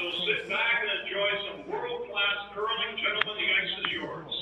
So sit back and enjoy some world-class curling. Gentlemen, the ice is yours.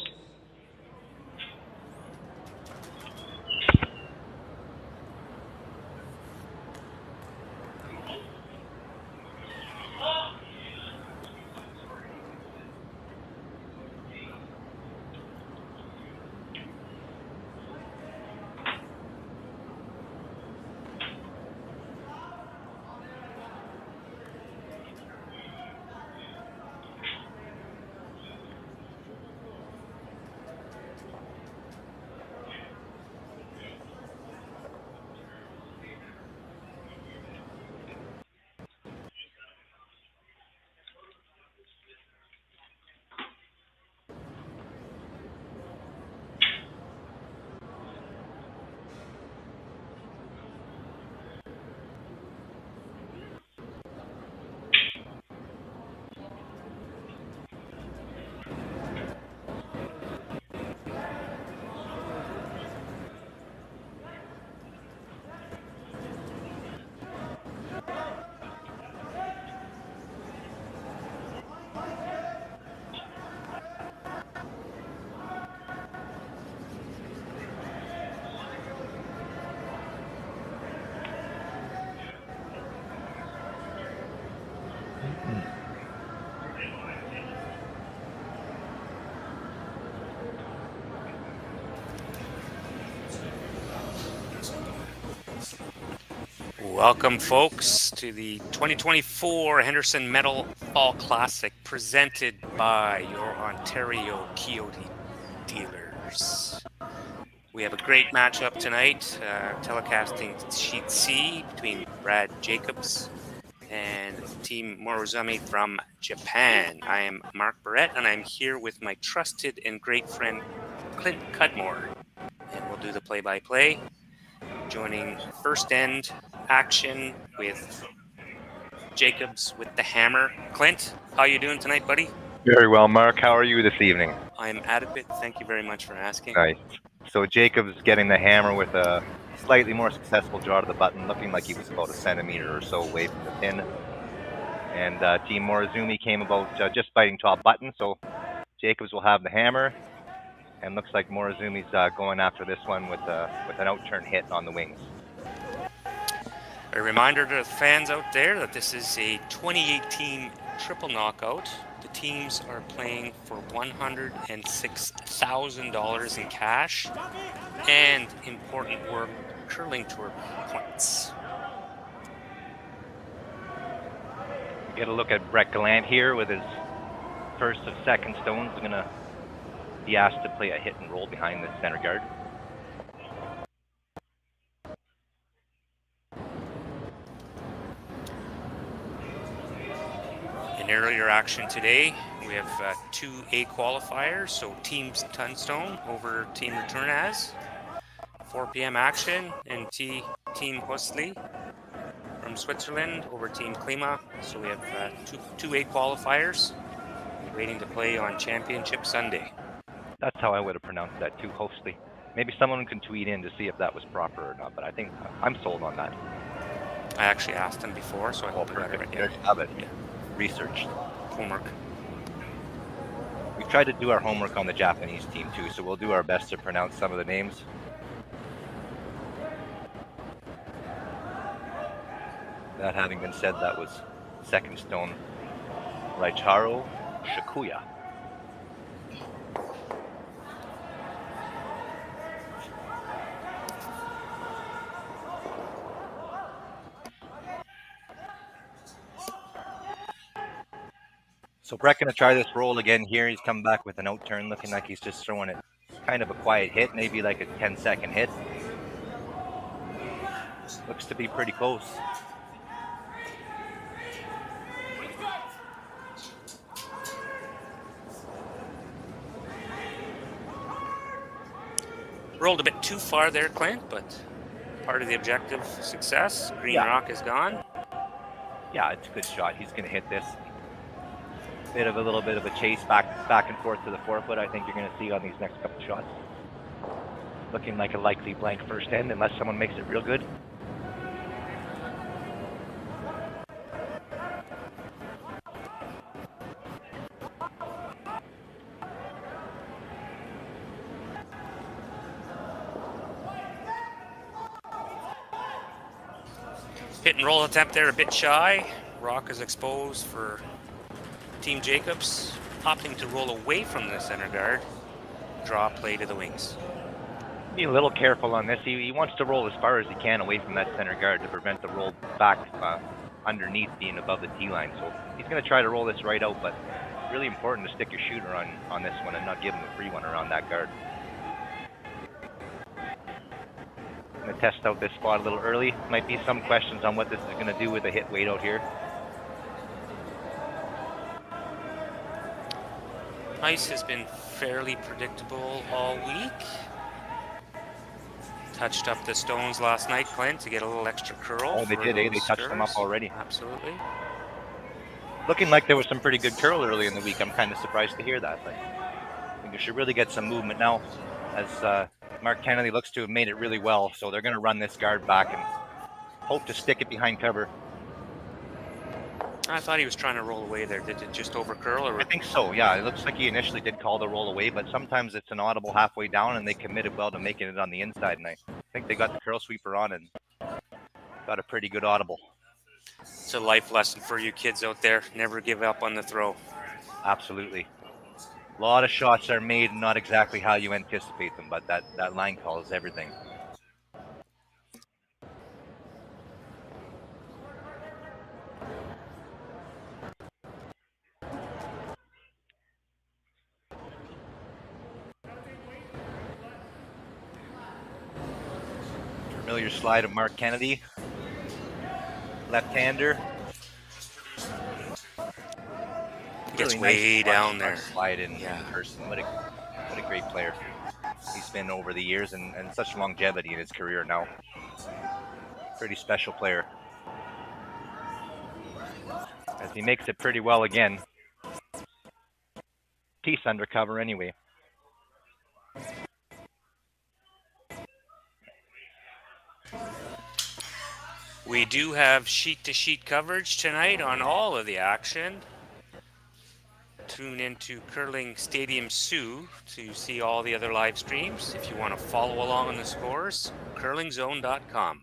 Welcome, folks, to the 2024 Henderson Metal Fall Classic, presented by your Ontario Kioti dealers. We have a great matchup tonight, telecasting Sheet C between Brad Jacobs and Team Morozumi from Japan. I am Marc Barrette, and I'm here with my trusted and great friend, Clint Cudmore, and we'll do the play-by-play. Joining first end action with Jacobs with the hammer. Clint, how you doing tonight, buddy? Very well, Mark. How are you this evening? I'm adequate. Thank you very much for asking. Nice. So Jacobs getting the hammer with a slightly more successful draw to the button, looking like he was about a centimeter or so away from the pin. And Team Morozumi came about just fighting top button, so Jacobs will have the hammer. And looks like Morozumi's going after this one with an out-turn hit on the wings. A reminder to the fans out there that this is a 2018 triple knockout. The teams are playing for $106,000 in cash and important World Curling Tour points. Get a look at Brett Gallant here with his first of second stones. Going to be asked to play a hit and roll behind the center guard. In earlier action today, we have two A qualifiers, so Team Tunstone over Team Return As. 4 p.m. action, and Team Hosli from Switzerland over Team Klima. So we have two A qualifiers waiting to play on Championship Sunday. That's how I would have pronounced that too, Hostly. Maybe someone can tweet in to see if that was proper or not, but I think I'm sold on that. I actually asked them before, so I hope I got it right. Yeah. Have it. Yeah. Researched. Homework. We've tried to do our homework on the Japanese team too, so we'll do our best to pronounce some of the names. That having been said, that was second stone Raicharo Shikuya. So Brett going to try this roll again here. He's come back with an out turn, looking like he's just throwing it kind of a quiet hit, maybe like a 10-second hit. Looks to be pretty close. Rolled a bit too far there, Clint, but part of the objective success. Green rock is gone. Yeah, it's a good shot. He's going to hit this. A little bit of a chase back and forth to the forefoot. I think you're going to see on these next couple shots. Looking like a likely blank first end unless someone makes it real good. Hit and roll attempt there a bit shy. Rock is exposed for Team Jacobs, opting to roll away from the center guard. Draw play to the wings. Be a little careful on this. He wants to roll as far as he can away from that center guard to prevent the roll back underneath being above the T line. So he's going to try to roll this right out, but really important to stick your shooter on this one and not give him a free one around that guard. Going to test out this spot a little early. Might be some questions on what this is going to do with the hit weight out here. Ice has been fairly predictable all week. Touched up the stones last night, Clint, to get a little extra curl. Oh, they did, eh? They touched them up already. Absolutely. Looking like there was some pretty good curl early in the week. I'm kind of surprised to hear that. But I think we should really get some movement now, as Marc Kennedy looks to have made it really well. So they're going to run this guard back and hope to stick it behind cover. I thought he was trying to roll away there. Did it just over curl? Or? I think so, yeah. It looks like he initially did call the roll away, but sometimes it's an audible halfway down, and they committed well to making it on the inside. And I think they got the curl sweeper on and got a pretty good audible. It's a life lesson for you kids out there. Never give up on the throw. Absolutely. A lot of shots are made not exactly how you anticipate them, but that line call is everything. Familiar slide of Marc Kennedy. Left-hander. Gets Really way nice down there. Slide in person. What a great player he's been over the years, and such longevity in his career now. Pretty special player. As he makes it pretty well again. Piece under cover anyway. We do have sheet-to-sheet coverage tonight on all of the action. Tune into Curling Stadium Sioux to see all the other live streams. If you want to follow along on the scores, curlingzone.com.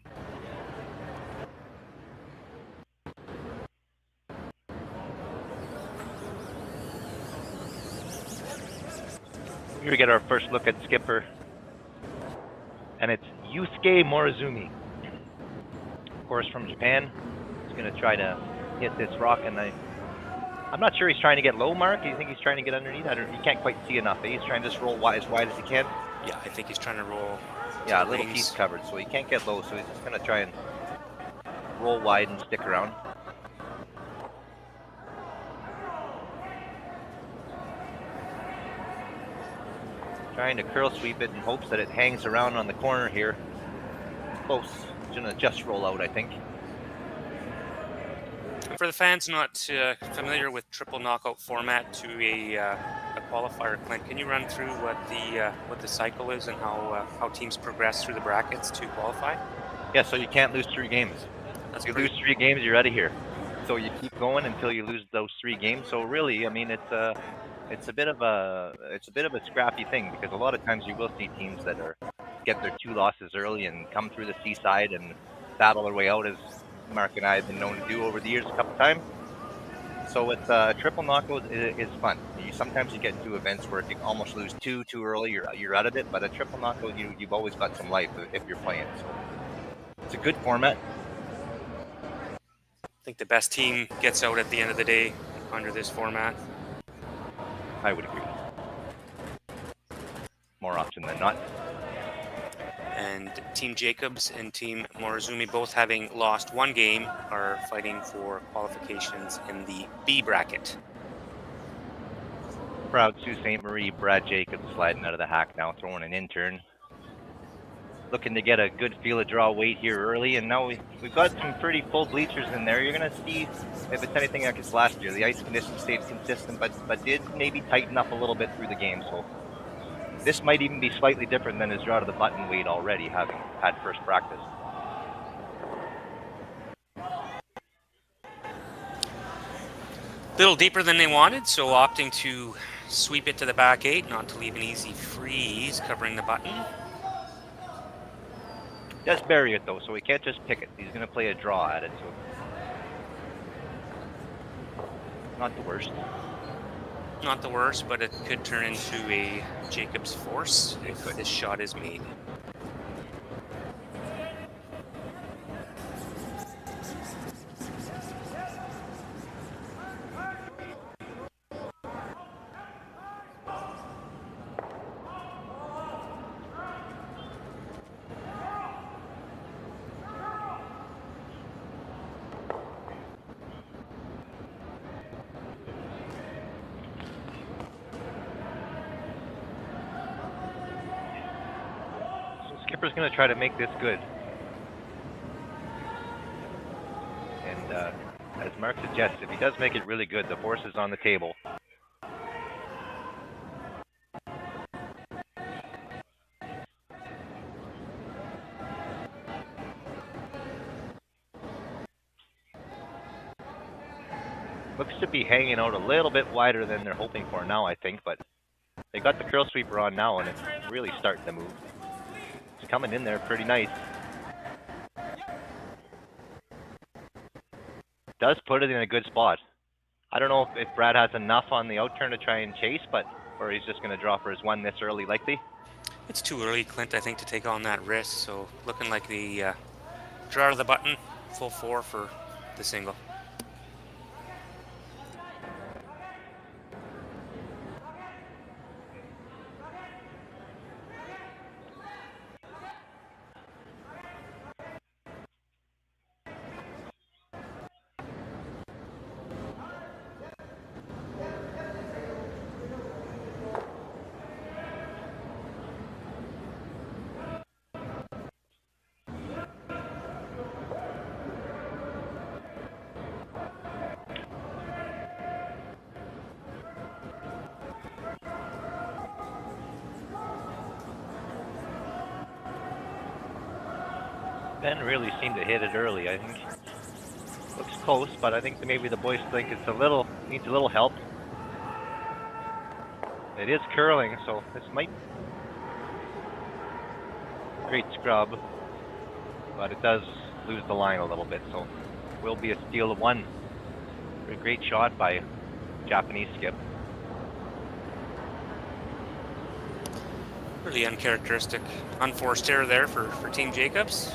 Here we get our first look at skipper, and it's Yusuke Morozumi. Of course, from Japan. He's going to try to hit this rock, and I'm not sure he's trying to get low, Mark. Do you think he's trying to get underneath? You can't quite see enough. He's trying to just roll as wide as he can. Yeah, I think he's trying to roll. Yeah, a little piece covered, so he can't get low, so he's just going to try and roll wide and stick around. Trying to curl sweep it in hopes that it hangs around on the corner here. Close. He's going to just roll out, I think. For the fans not familiar with triple knockout format to a qualifier, Clint, can you run through what the cycle is and how teams progress through the brackets to qualify? Yeah, so you can't lose 3 games. If you lose 3 games, you're out of here. So you keep going until you lose those 3 games. So really, I mean, it's a bit of a scrappy thing, because a lot of times you will see teams that get their 2 losses early and come through the seaside and battle their way out, as Marc and I have been known to do over the years a couple times. So it's triple knockout is fun. Sometimes you get into events where if you almost lose 2 too early, you're out of it. But a triple knockout, you've always got some life if you're playing. So it's a good format. I think the best team gets out at the end of the day under this format. I would agree. More often than not. And Team Jacobs and Team Morozumi, both having lost 1 game, are fighting for qualifications in the B bracket. Proud Sault Ste.Marie, Brad Jacobs sliding out of the hack now, throwing an intern. Looking to get a good feel of draw weight here early, and now we've got some pretty full bleachers in there. You're going to see if it's anything like it's last year. The ice conditions stayed consistent, but did maybe tighten up a little bit through the game. So this might even be slightly different than his draw to the button weight already, having had first practice. Little deeper than they wanted, so opting to sweep it to the back 8, not to leave an easy freeze covering the button. Does bury it though, so he can't just pick it. He's going to play a draw at it, so not the worst. Not the worst, but it could turn into a Jacobs force if this shot is made. Skipper's going to try to make this good. And as Marc suggests, if he does make it really good, the force is on the table. Looks to be hanging out a little bit wider than they're hoping for now, I think, but they got the curl sweeper on now, and it's really starting to move. It's coming in there pretty nice. Does put it in a good spot. I don't know if Brad has enough on the out turn to try and chase, or he's just going to draw for his one this early, likely. It's too early, Clint, I think, to take on that risk. So looking like the draw of the button, full 4 for the single. Ben really seemed to hit it early, I think. Looks close, but I think maybe the boys think it's needs a little help. It is curling, so this might great scrub, but it does lose the line a little bit, so will be a steal of 1. A great shot by Japanese skip. Really uncharacteristic, unforced error there for Team Jacobs.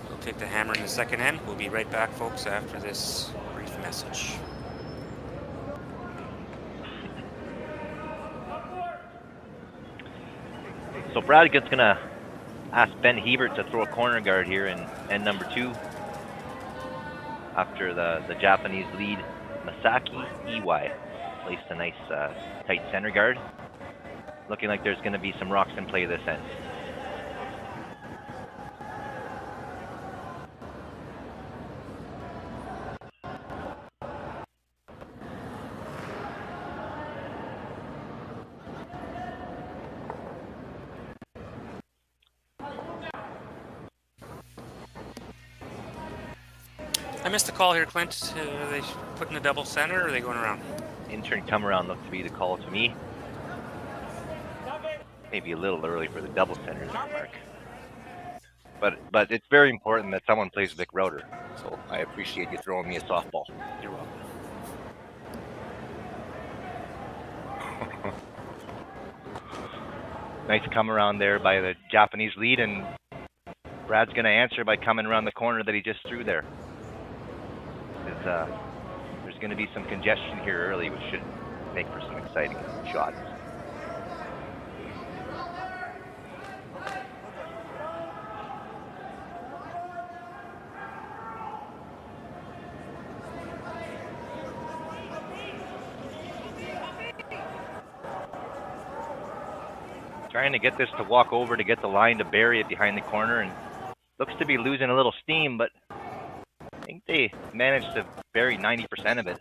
We'll take the hammer in the second end. We'll be right back, folks, after this brief message. So Bradgood's going to ask Ben Hebert to throw a corner guard here in end number 2 after the Japanese lead. Masaki Iwai placed a nice tight center guard. Looking like there's going to be some rocks in play this end. I missed the call here, Clint. Are they putting a double center or are they going around? Intern come around looked to be the call to me. Maybe a little early for the double centers, Marc. But it's very important that someone plays Vic Router. So I appreciate you throwing me a softball. You're welcome. Nice come around there by the Japanese lead, and Brad's going to answer by coming around the corner that he just threw there. There's going to be some congestion here early, which should make for some exciting shots. Trying to get this to walk over to get the line to bury it behind the corner, and looks to be losing a little steam, but I think they managed to bury 90% of it.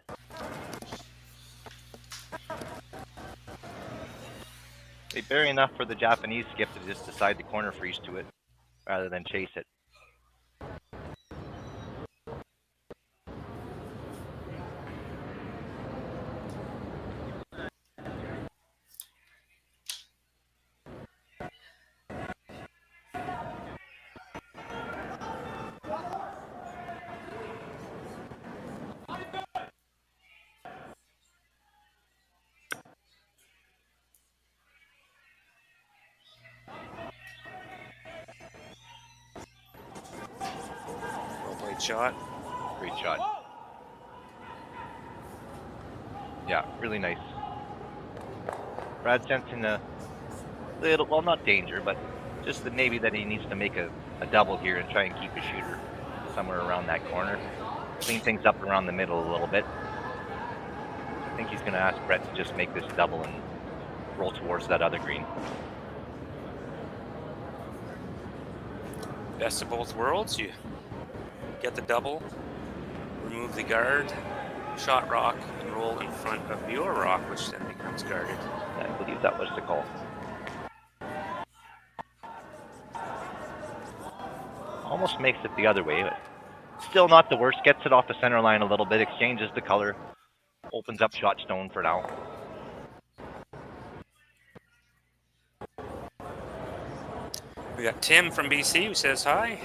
They bury enough for the Japanese skip to just decide the corner freeze to it rather than chase it. Good shot. Great shot. Yeah, really nice. Brad sensing a little, well, not danger, but just that maybe that he needs to make a double here and try and keep his shooter somewhere around that corner. Clean things up around the middle a little bit. I think he's going to ask Brett to just make this double and roll towards that other green. Best of both worlds. You get the double, remove the guard, shot rock, and roll in front of your rock, which then becomes guarded. I believe that was the call. Almost makes it the other way, but still not the worst. Gets it off the center line a little bit, exchanges the color, opens up shot stone for now. We got Tim from BC who says hi.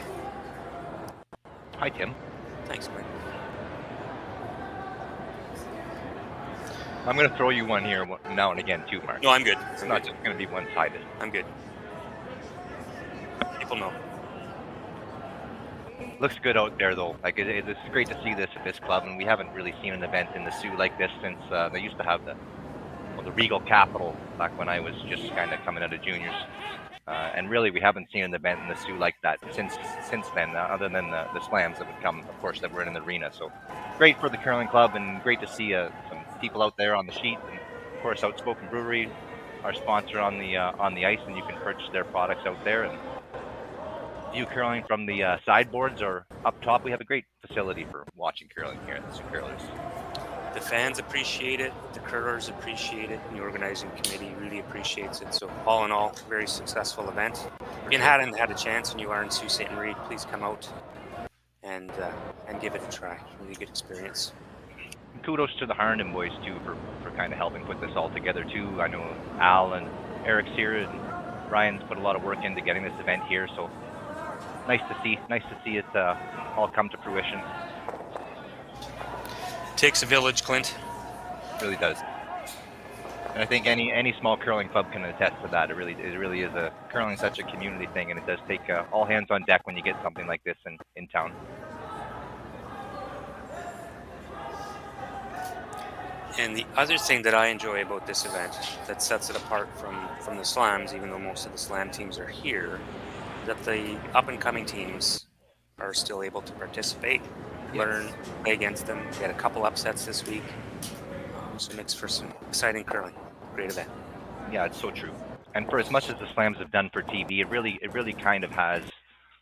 Hi, Tim. Thanks, man. I'm going to throw you one here now and again too, Mark. No, I'm good. It's not just going to be one-sided. I'm good. People know. Looks good out there, though. Like it's great to see this at this club, and we haven't really seen an event in the Sioux like this since they used to have the Regal Capital back when I was just kind of coming out of juniors. And really, we haven't seen an event in the Sioux like that since then, other than the slams that would come, of course, that were in the arena. So great for the curling club, and great to see some people out there on the sheet, and of course, Outspoken Brewery, our sponsor on the ice, and you can purchase their products out there and view curling from the sideboards or up top. We have a great facility for watching curling here at the Sioux Curlers. The fans appreciate it, the curlers appreciate it, and the organizing committee really appreciates it. So all in all, very successful event. If you hadn't had a chance and you are in Sault Ste. Marie, please come out and give it a try. Really good experience. And kudos to the Harnden boys too for kind of helping put this all together too. I know Al and Eric's here, and Ryan's put a lot of work into getting this event here. So nice to see it all come to fruition. Takes a village, Clint. It really does. And I think any small curling club can attest to that. It really is curling such a community thing, and it does take all hands on deck when you get something like this in town. And the other thing that I enjoy about this event that sets it apart from the slams, even though most of the slam teams are here, that the up-and-coming teams are still able to participate, learn, play against them. We had a couple upsets this week, so it makes for some exciting curling. Great event. Yeah, it's so true. And for as much as the slams have done for TV, it really kind of has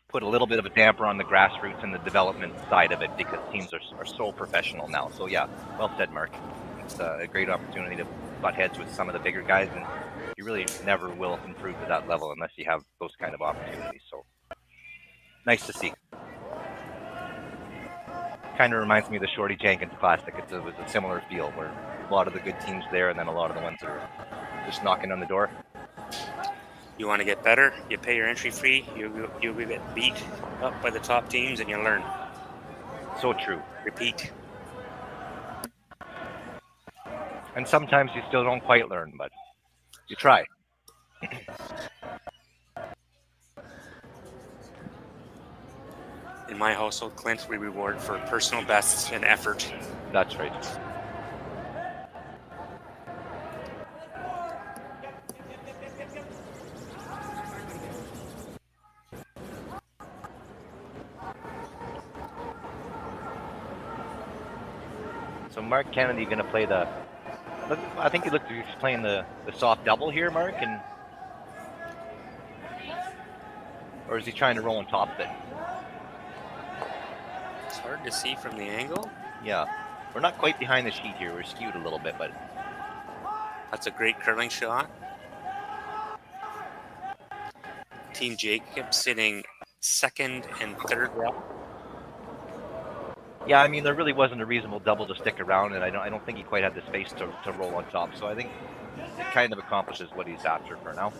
put a little bit of a damper on the grassroots and the development side of it, because teams are so professional now. So yeah, well said, Mark. It's a great opportunity to butt heads with some of the bigger guys, and you really never will improve to that level unless you have those kind of opportunities. So nice to see. Kind of reminds me of the Shorty Jenkins Classic. It was a similar feel where a lot of the good teams there, and then a lot of the ones that are just knocking on the door. You want to get better, you pay your entry fee, you get beat up by the top teams, and you learn. So true. Repeat. And sometimes you still don't quite learn, but you try. In my household, Clint, we reward for personal bests and effort. That's right. So Mark Kennedy going to play the... Look, I think he's playing the soft double here, Mark, and or is he trying to roll on top of it? It's hard to see from the angle. Yeah, we're not quite behind the sheet here. We're skewed a little bit, but that's a great curling shot. Team Jacob sitting second and third row. Yeah, I mean, there really wasn't a reasonable double to stick around, and I don't think he quite had the space to roll on top. So I think it kind of accomplishes what he's after for now.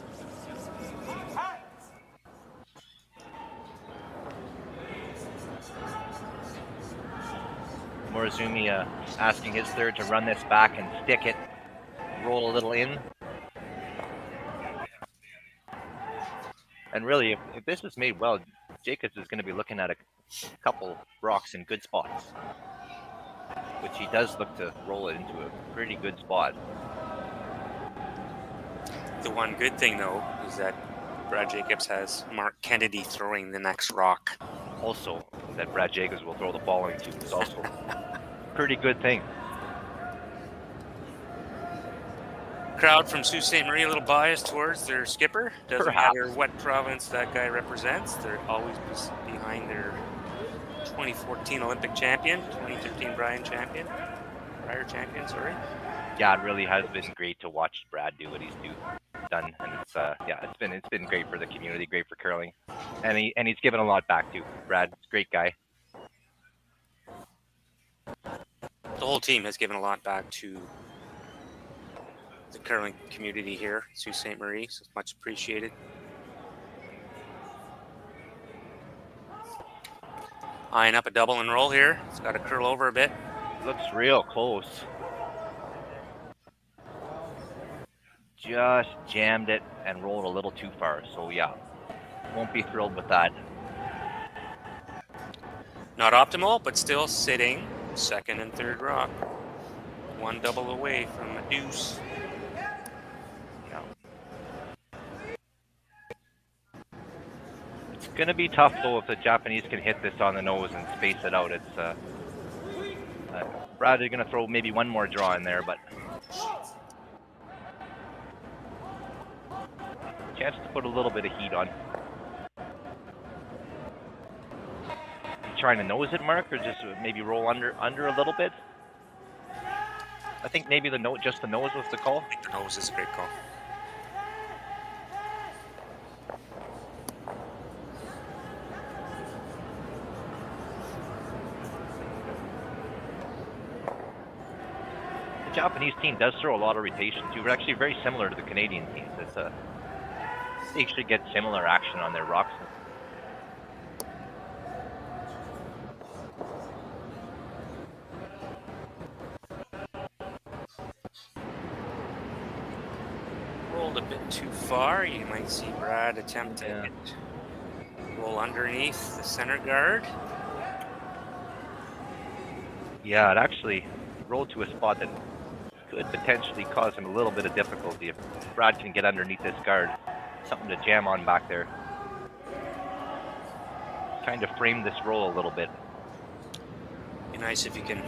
Morozumi asking his third to run this back and stick it, roll a little in. And really, if this is made well, Jacobs is going to be looking at a a couple rocks in good spots, which he does look to roll it into a pretty good spot. The one good thing, though, is that Brad Jacobs has Marc Kennedy throwing the next rock. Also, that Brad Jacobs will throw the following two is also a pretty good thing. Crowd from Sault Ste. Marie a little biased towards their skipper. Doesn't Perhaps. matter what province that guy represents. They're always behind their 2014 Olympic champion, 2013 prior champion, sorry. Yeah, it really has been great to watch Brad do what he's done, and it's been great for the community, great for curling, and he's given a lot back too. Brad's a great guy. The whole team has given a lot back to the curling community here, Sault Ste. Marie, so it's much appreciated. Eyeing up a double and roll here. It's got to curl over a bit. Looks real close. Just jammed it and rolled a little too far. So yeah, won't be thrilled with that. Not optimal, but still sitting second and third rock. One double away from a deuce. Yeah. It's gonna be tough though if the Japanese can hit this on the nose and space it out. It's Brad is gonna throw maybe one more draw in there, but chance to put a little bit of heat on. You trying to nose it, Marc, or just maybe roll under a little bit? I think maybe just the nose was the call. I think the nose is a great call. The Japanese team does throw a lot of rotation too. We're actually very similar to the Canadian teams. They should get similar action on their rocks. Rolled a bit too far. You might see Brad attempt to roll underneath the center guard. Yeah, it actually rolled to a spot that could potentially cause him a little bit of difficulty if Brad can get underneath this guard. Something to jam on back there. Kind of frame this roll a little bit. Be nice if you can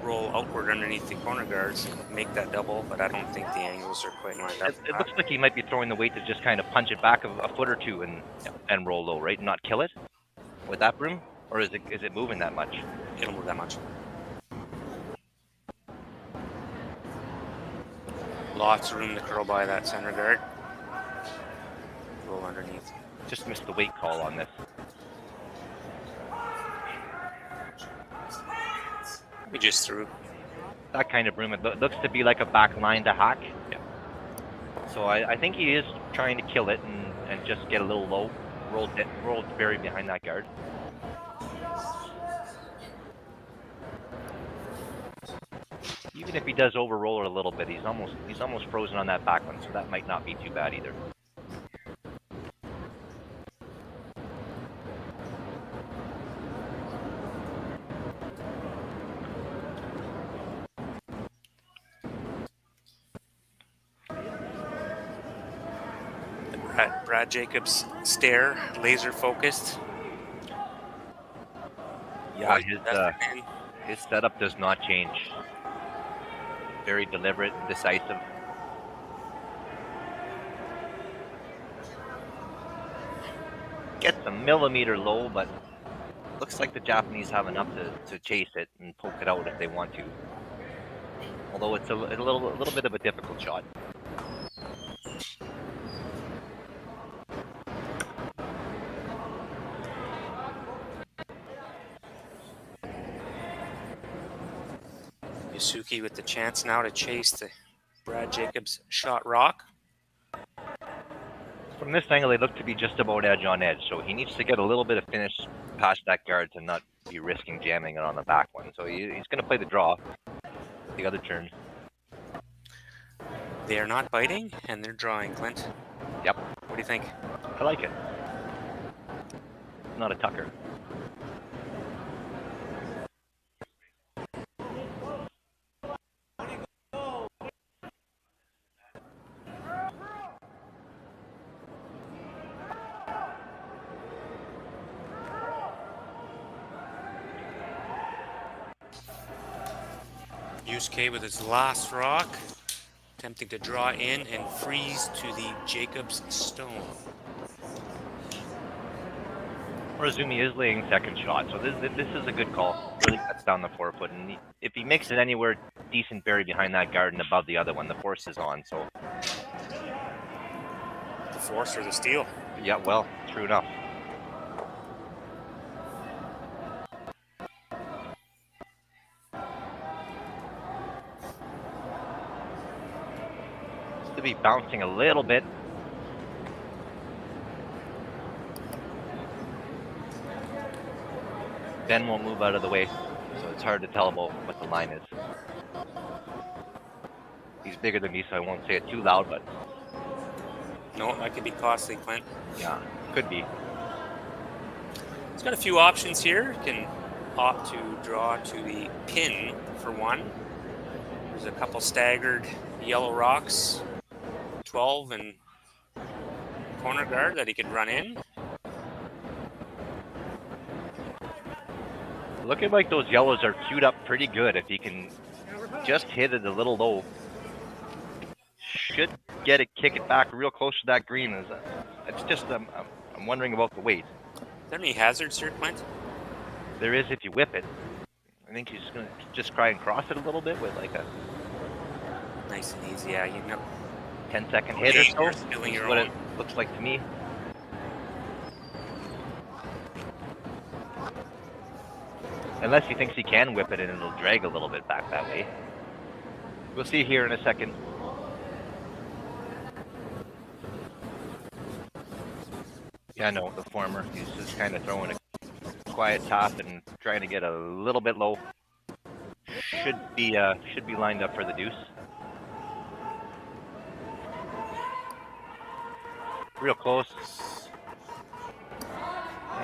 roll outward underneath the corner guards, make that double, but I don't think the angles are quite lined up. It looks like he might be throwing the weight to just kind of punch it back a foot or two and roll low, right? And not kill it with that broom? Or is it moving that much? It'll move that much. Lots of room to curl by that center guard. Roll underneath. Just missed the weight call on this. We just threw. That kind of broom, it looks to be like a back line to hack. Yeah. So I think he is trying to kill it and just get a little low. Rolled buried behind that guard. Even if he does over-roll it a little bit, he's almost frozen on that back one, so that might not be too bad either. Brad Jacobs stare, laser focused. Yeah, his setup does not change. Very deliberate and decisive. Gets a millimeter low, but looks like the Japanese have enough to chase it and poke it out if they want to. Although it's a little bit of a difficult shot. Yusuke with the chance now to chase the Brad Jacobs shot rock. From this angle, they look to be just about edge on edge, so he needs to get a little bit of finish past that guard to not be risking jamming it on the back one. So he's going to play the draw, the other turn. They are not biting, and they're drawing, Clint. Yep. What do you think? I like it. Not a tucker. Yusuke with his last rock, attempting to draw in and freeze to the Jacobs stone. Morozumi is laying second shot, so this is a good call. Really cuts down the 4-foot, and if he makes it anywhere decent buried behind that garden above the other one, the force is on. So The force or the steel? yeah, well, true enough. Seems to be bouncing a little bit. Ben won't move out of the way, so it's hard to tell about what the line is. He's bigger than me, so I won't say it too loud, but No, that could be costly, Clint. yeah, could be. He's got a few options here. He can opt to draw to the pin for one. There's a couple staggered yellow rocks, 12 and corner guard that he could run in. Looking like those yellows are queued up pretty good. If he can just hit it a little low, should get it, kick it back real close to that green. It's just I'm wondering about the weight. Are there any hazards here, Clint? There is if you whip it. I think he's gonna just try and cross it a little bit with like a Nice and easy, yeah. You know, 10-second hit or so. you're spilling your What own. it looks like to me. Unless he thinks he can whip it and it'll drag a little bit back that way. We'll see here in a second. Yeah, no, the former. He's just kind of throwing a quiet top and trying to get a little bit low. Should be lined up for the deuce. Real close.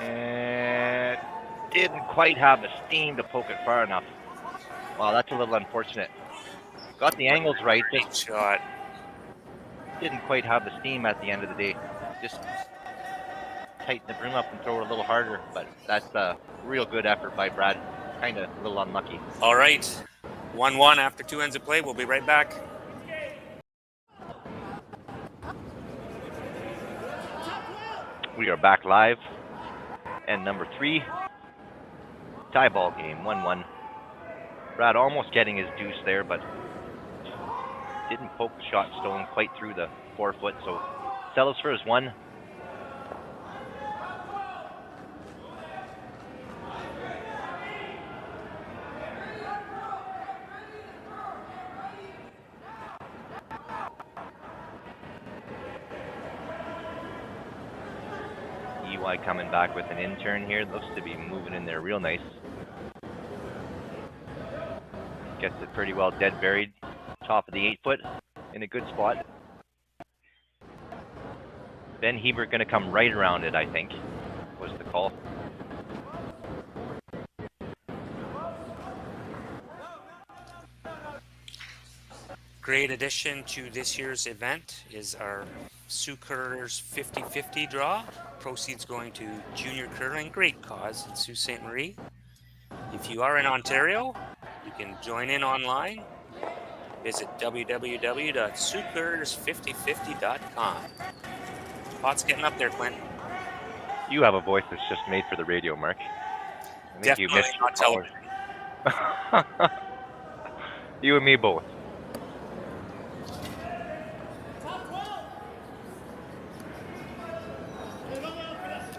And didn't quite have the steam to poke it far enough. Wow, that's a little unfortunate. Got the angles right, Great just shot. didn't quite have the steam at the end of the day. Just tighten the brim up and throw it a little harder, but that's a real good effort by Brad. Kind of a little unlucky. All right. 1-1 after 2 ends of play. We'll be right back. We are back live. And number 3, tie ball game, 1-1. Brad almost getting his deuce there, but didn't poke the shot stone quite through the 4-foot, so settles for his 1. EY coming back with an in-turn here. Looks to be moving in there real nice. Gets it pretty well dead buried. Top of the 8-foot in a good spot. Ben Hebert going to come right around it, I think, was the call. Great addition to this year's event is our Sioux Curlers 50-50 draw. Proceeds going to junior curling, great cause at Sault Ste. Marie. If you are in Ontario, you can join in online. Visit www.siouxcurlers5050.com. Pot's getting up there, Clint. You have a voice that's just made for the radio, Marc. I think you Definitely missed not television. You and me both.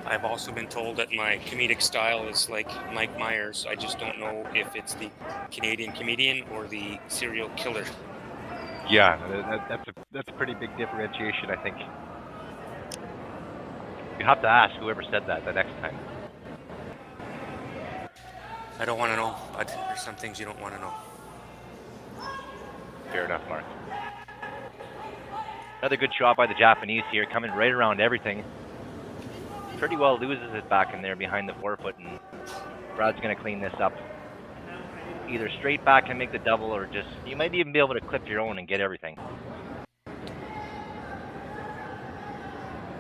I've also been told that my comedic style is like Mike Myers. I just don't know if it's the Canadian comedian or the serial killer. Yeah, that's a pretty big differentiation, I think. You have to ask whoever said that the next time. I don't want to know, but there's some things you don't want to know. Fair enough, Marc. Another good shot by the Japanese here, coming right around everything. Pretty well loses it back in there behind the 4-foot, and Brad's going to clean this up. Either straight back and make the double, or just, you might even be able to clip your own and get everything. I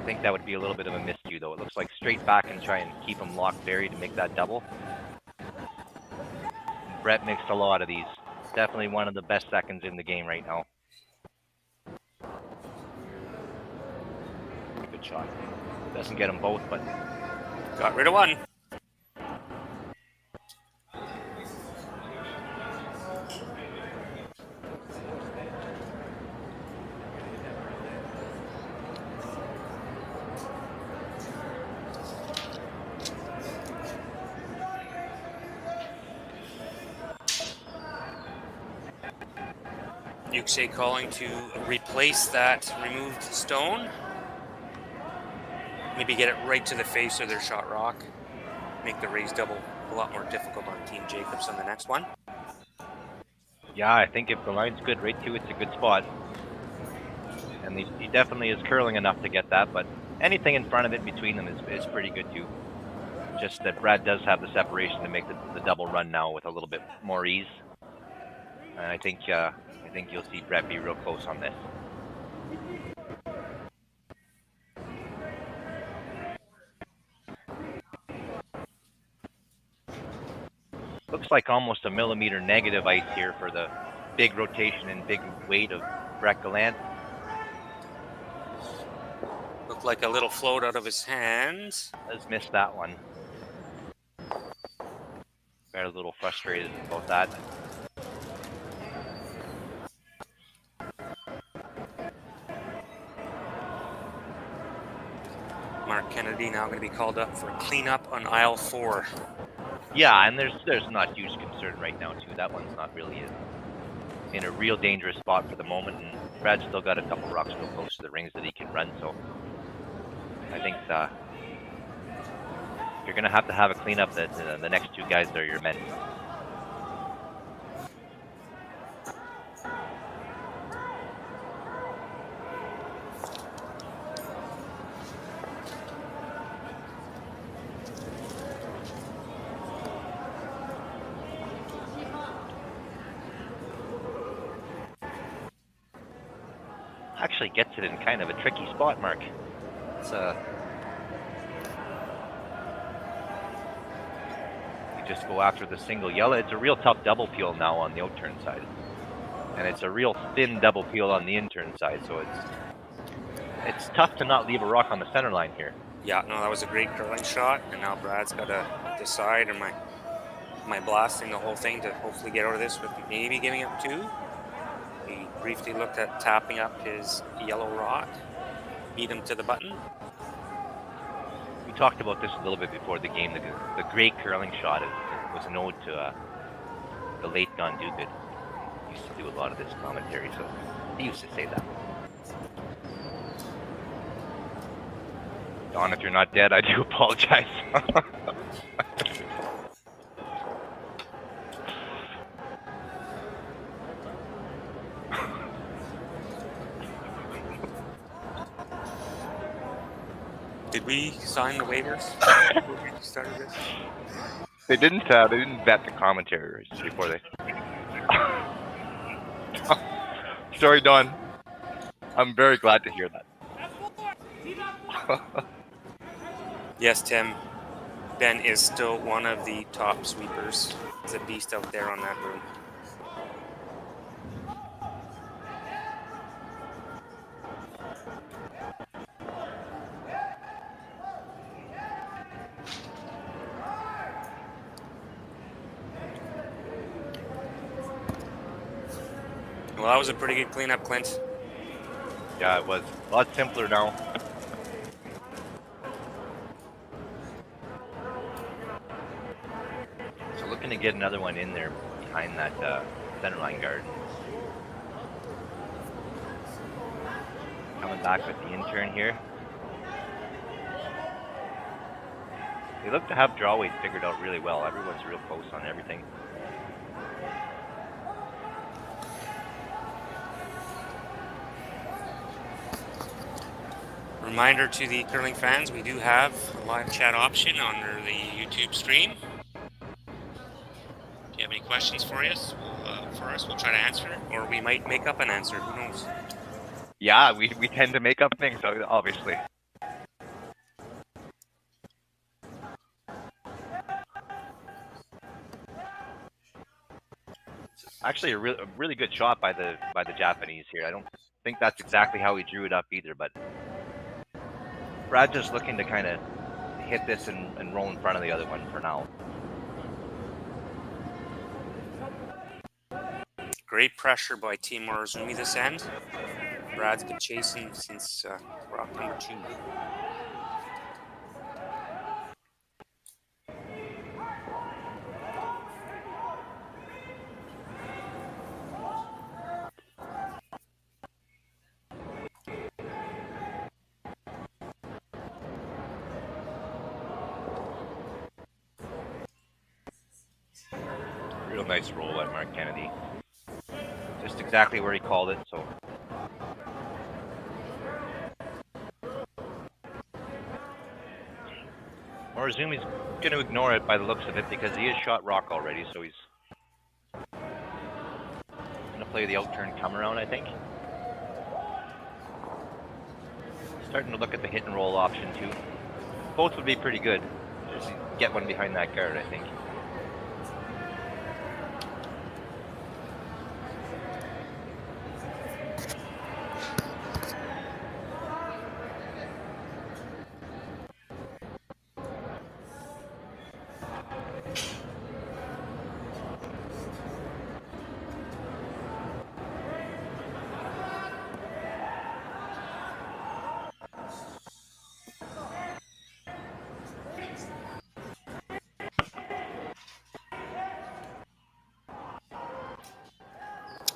think that would be a little bit of a miscue, though. It looks like straight back and try and keep him locked buried to make that double. Brett mixed a lot of these. definitely one of the best seconds in the game right now. Good shot. Doesn't get them both, but got rid of one. Yusuke calling to replace that removed stone. Maybe get it right to the face of their shot rock. Make the raise double a lot more difficult on Team Jacobs on the next one. yeah, I think if the line's good right to, it's a good spot. And he definitely is curling enough to get that, but anything in front of it between them is pretty good too. Just that Brad does have the separation to make the double run now with a little bit more ease. And I think you'll see Brett be real close on this. Looks like almost a millimeter negative ice here for the big rotation and big weight of Brett Gallant. Looked like a little float out of his hands. Has missed that one. Got a little frustrated about that. Marc Kennedy now going to be called up for cleanup on aisle 4. Yeah, and there's not huge concern right now too. That one's not really in a real dangerous spot for the moment, and Brad's still got a couple rocks real close to the rings that he can run. So I think you're gonna have to have a cleanup. That the next two guys are your men. Actually gets it in kind of a tricky spot, Marc. It's you just go after the single yellow. It's a real tough double peel now on the out-turn side. And it's a real thin double peel on the in-turn side, so it's tough to not leave a rock on the center line here. Yeah, no, that was a great curling shot, and now Brad's got to decide, am I blasting the whole thing to hopefully get out of this with maybe giving up 2? He briefly looked at tapping up his yellow rock, beat him to the button. We talked about this a little bit before the game. The great curling shot was an ode to the late Don Duguid. He used to do a lot of this commentary, so he used to say that. Don, if you're not dead, I do apologize. Did we sign the waivers before we started this? They didn't vet the commentaries before they. Sorry, Don. I'm very glad to hear that. Yes, Tim. Ben is still one of the top sweepers. He's a beast out there on that room. Well, that was a pretty good cleanup, Clint. Yeah, it was a lot simpler now. So looking to get another one in there behind that center line guard. Coming back with the in-turn here. They look to have draw weight figured out really well. Everyone's real close on everything. Reminder to the curling fans, we do have a live chat option on the YouTube stream. If you have any questions for us, we'll try to answer, or we might make up an answer. Who knows? Yeah, we tend to make up things, obviously. Actually, a really good shot by the Japanese here. I don't think that's exactly how he drew it up either, but Brad's just looking to kind of hit this and roll in front of the other one for now. Great pressure by Team Morozumi this end. Brad's been chasing since rock number 2. Real nice roll by Marc Kennedy. Just exactly where he called it, so. Morozumi's going to ignore it by the looks of it because he has shot rock already, so he's going to play the out-turn come around, I think. Starting to look at the hit and roll option too. Both would be pretty good. Just get one behind that guard, I think.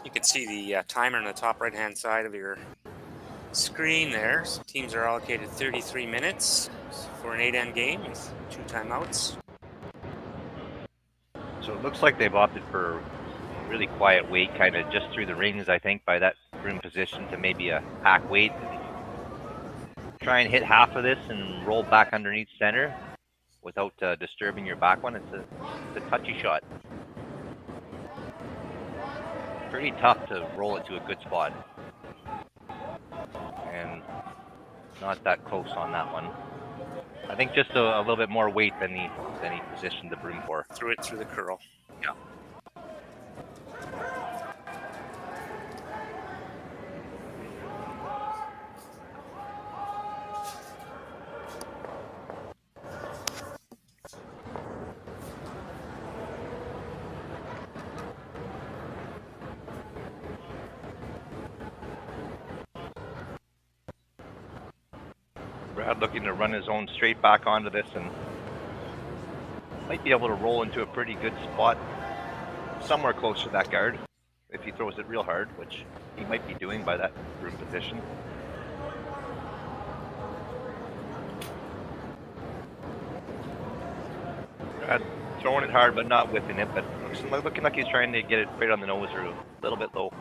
You can see the timer on the top right-hand side of your screen there. So teams are allocated 33 minutes for an 8-end game with 2 timeouts. So it looks like they've opted for a really quiet wait, kind of just through the rings, I think, by that broom position to maybe a hack wait. Try and hit half of this and roll back underneath center without disturbing your back one. It's a touchy shot. Pretty tough to roll it to a good spot. And not that close on that one. I think just a little bit more weight than he positioned the broom for. Threw it through the curl. Yeah. Brad looking to run his own straight back onto this and might be able to roll into a pretty good spot somewhere close to that guard if he throws it real hard, which he might be doing by that broom position. Brad throwing it hard but not whipping it, but looking like he's trying to get it right on the nose or a little bit low.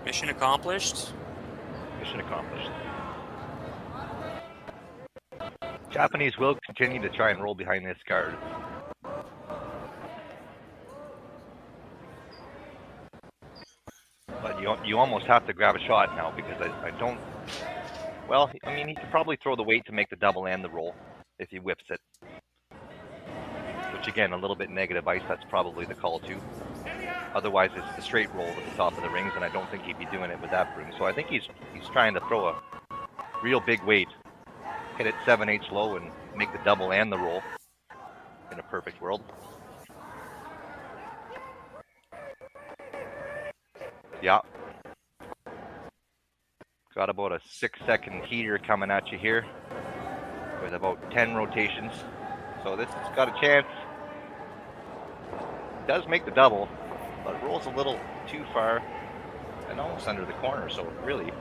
Mission accomplished. Mission accomplished. Japanese will continue to try and roll behind this guard. But you almost have to grab a shot now because I don't... Well, I mean, he could probably throw the weight to make the double and the roll if he whips it. Which again, a little bit negative ice, that's probably the call too. Otherwise, it's the straight roll at the top of the rings, and I don't think he'd be doing it with that broom. So I think he's trying to throw a real big weight, hit it 7/8 low, and make the double and the roll in a perfect world. Yeah. Got about a 6-second heater coming at you here with about 10 rotations. So this has got a chance. Does make the double, but rolls a little too far and almost under the corner. So really,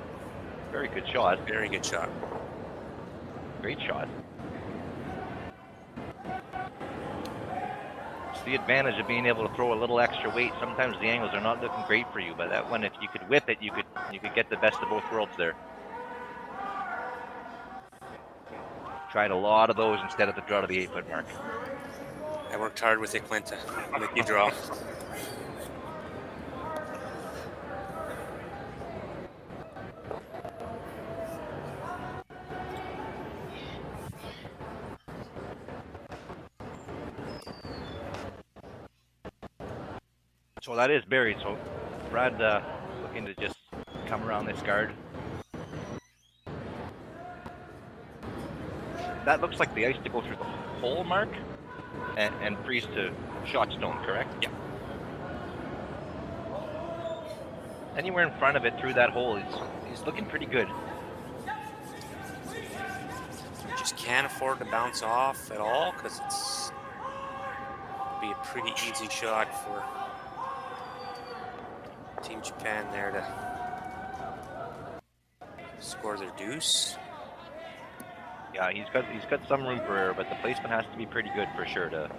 very good shot. Very good shot. Great shot. It's the advantage of being able to throw a little extra weight. Sometimes the angles are not looking great for you, but that one, if you could whip it, you could get the best of both worlds there. Tried a lot of those instead of the draw to the 8-foot mark. I worked hard with it, Clint, to make you draw. So that is buried. So Brad looking to just come around this guard. That looks like the ice to go through the hole, Mark, and freeze to shot stone, correct? Yeah. Anywhere in front of it through that hole, he's looking pretty good. Just can't afford to bounce off at all because it's be a pretty easy shot for Team Japan there to score their deuce. Yeah, he's got some room for error, but the placement has to be pretty good for sure to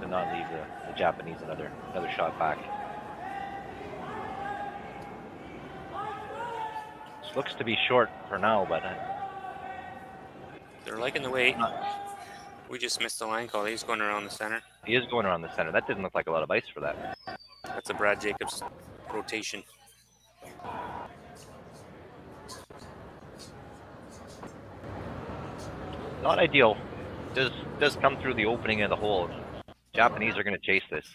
not leave the Japanese another shot back. This looks to be short for now, but they're liking the way we just missed the line call. He's going around the center. He is going around the center. That didn't look like a lot of ice for that. That's a Brad Jacobs rotation. Not ideal. Does come through the opening of the hole. Japanese are going to chase this.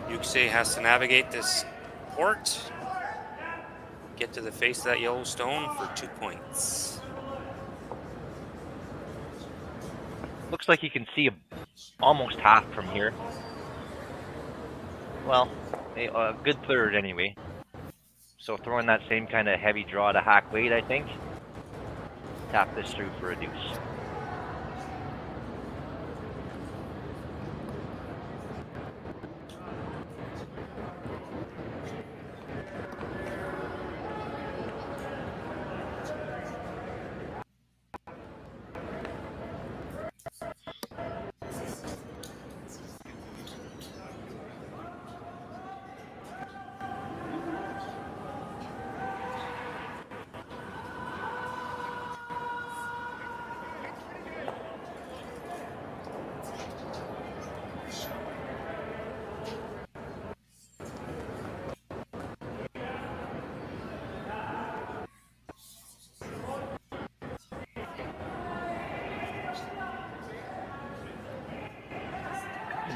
Yusuke has to navigate this port, get to the face of that yellow stone for 2 points. Looks like you can see almost half from here. Well, a good third anyway. So throwing that same kind of heavy draw to hack weight, I think. Tap this through for a deuce.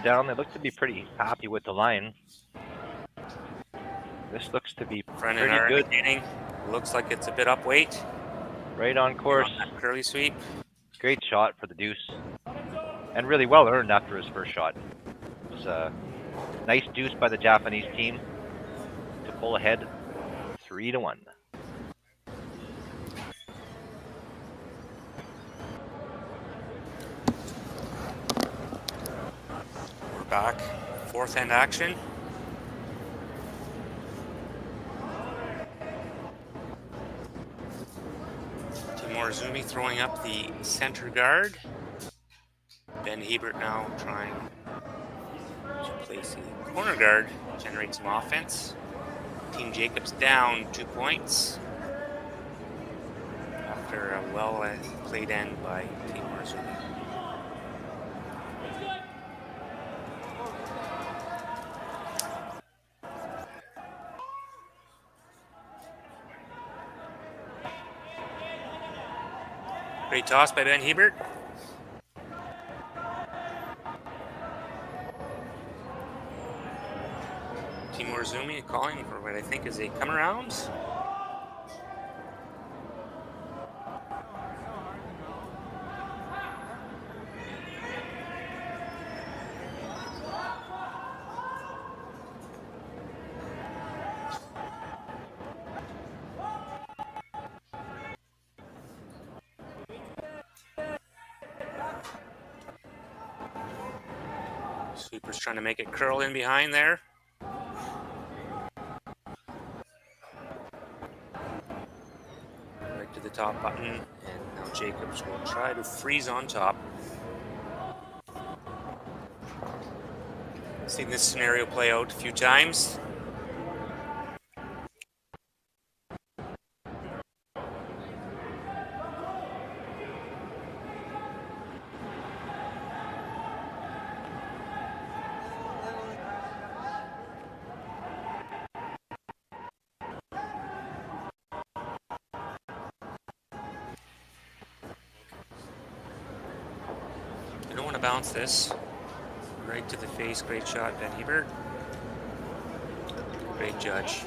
Down, they look to be pretty happy with the line. This looks to be pretty good. Looks like it's a bit up weight. Right on course. On that curly sweep. Great shot for the deuce. And really well earned after his first shot. It was a nice deuce by the Japanese team to pull ahead 3-1. Back, fourth end action. Morozumi throwing up the center guard. Ben Hebert now trying to place the corner guard, generate some offense. Team Jacobs down 2 points after a well played end by Team Morozumi. Great toss by Ben Hebert. Team Morozumi calling for what I think is a come around. Sweeper's trying to make it curl in behind there. Right to the top button, and now Jacobs will try to freeze on top. Seen this scenario play out a few times. to bounce this. Right to the face. Great shot, Ben Hebert. Great judge.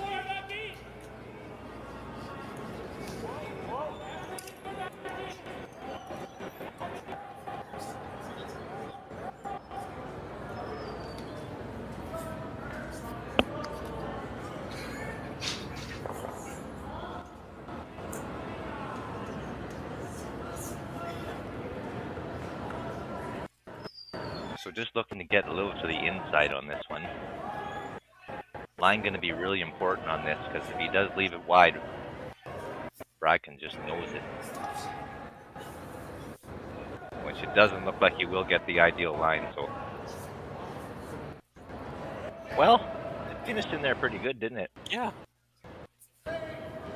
So just looking to get a little to the inside on this one. Line going to be really important on this because if he does leave it wide, Brad can just nose it. Which it doesn't look like he will get the ideal line, so. Well, it finished in there pretty good, didn't it? Yeah.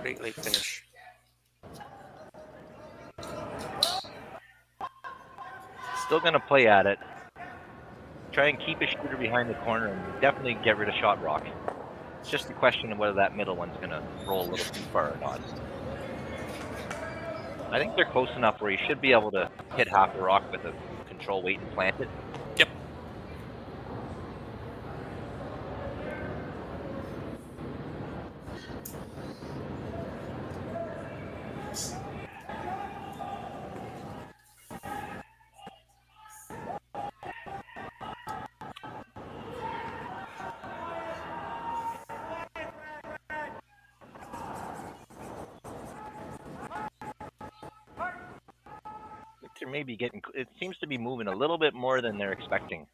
Great late finish. Still going to play at it. Try and keep a shooter behind the corner and definitely get rid of shot rock. It's just a question of whether that middle one's going to roll a little too far or not. I think they're close enough where you should be able to hit half the rock with a control weight and plant it. Yep. They're maybe getting, it seems to be moving a little bit more than they're expecting.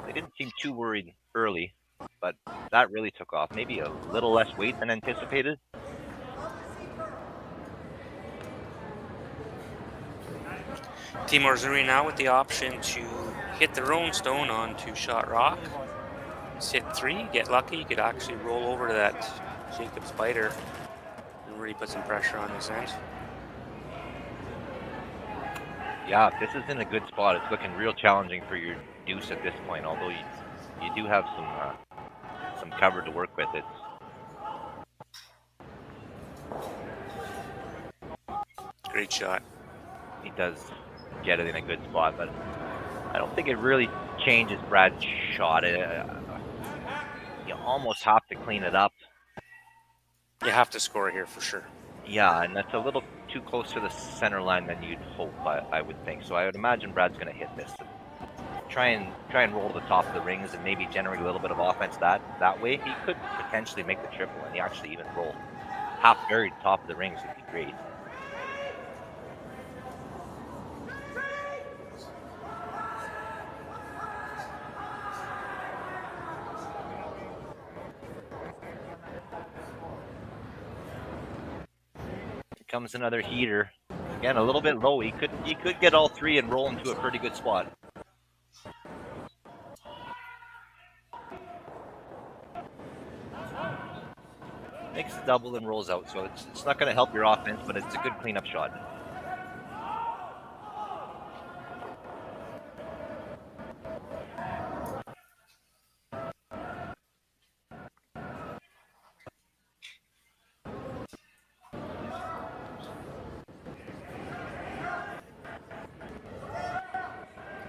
They didn't seem too worried early, but that really took off. Maybe a little less weight than anticipated. Team Morozumi now with the option to hit their own stone onto shot rock. Just hit 3, get lucky. You could actually roll over to that Jacob spider and really put some pressure on his end. Yeah, if this is in a good spot, it's looking real challenging for your deuce at this point, although you do have some cover to work with. Great shot. He does get it in a good spot, but I don't think it really changes Brad's shot. You almost have to clean it up. You have to score here for sure. Yeah, and that's a little too close to the center line than you'd hope, I would think. So I would imagine Brad's going to hit this. Try and roll the top of the rings and maybe generate a little bit of offense that way. He could potentially make the triple, and he actually even roll half buried top of the rings would be great. Comes another heater. Again, a little bit low. He could get all 3 and roll into a pretty good spot. Makes a double and rolls out, so it's not going to help your offense, but it's a good cleanup shot.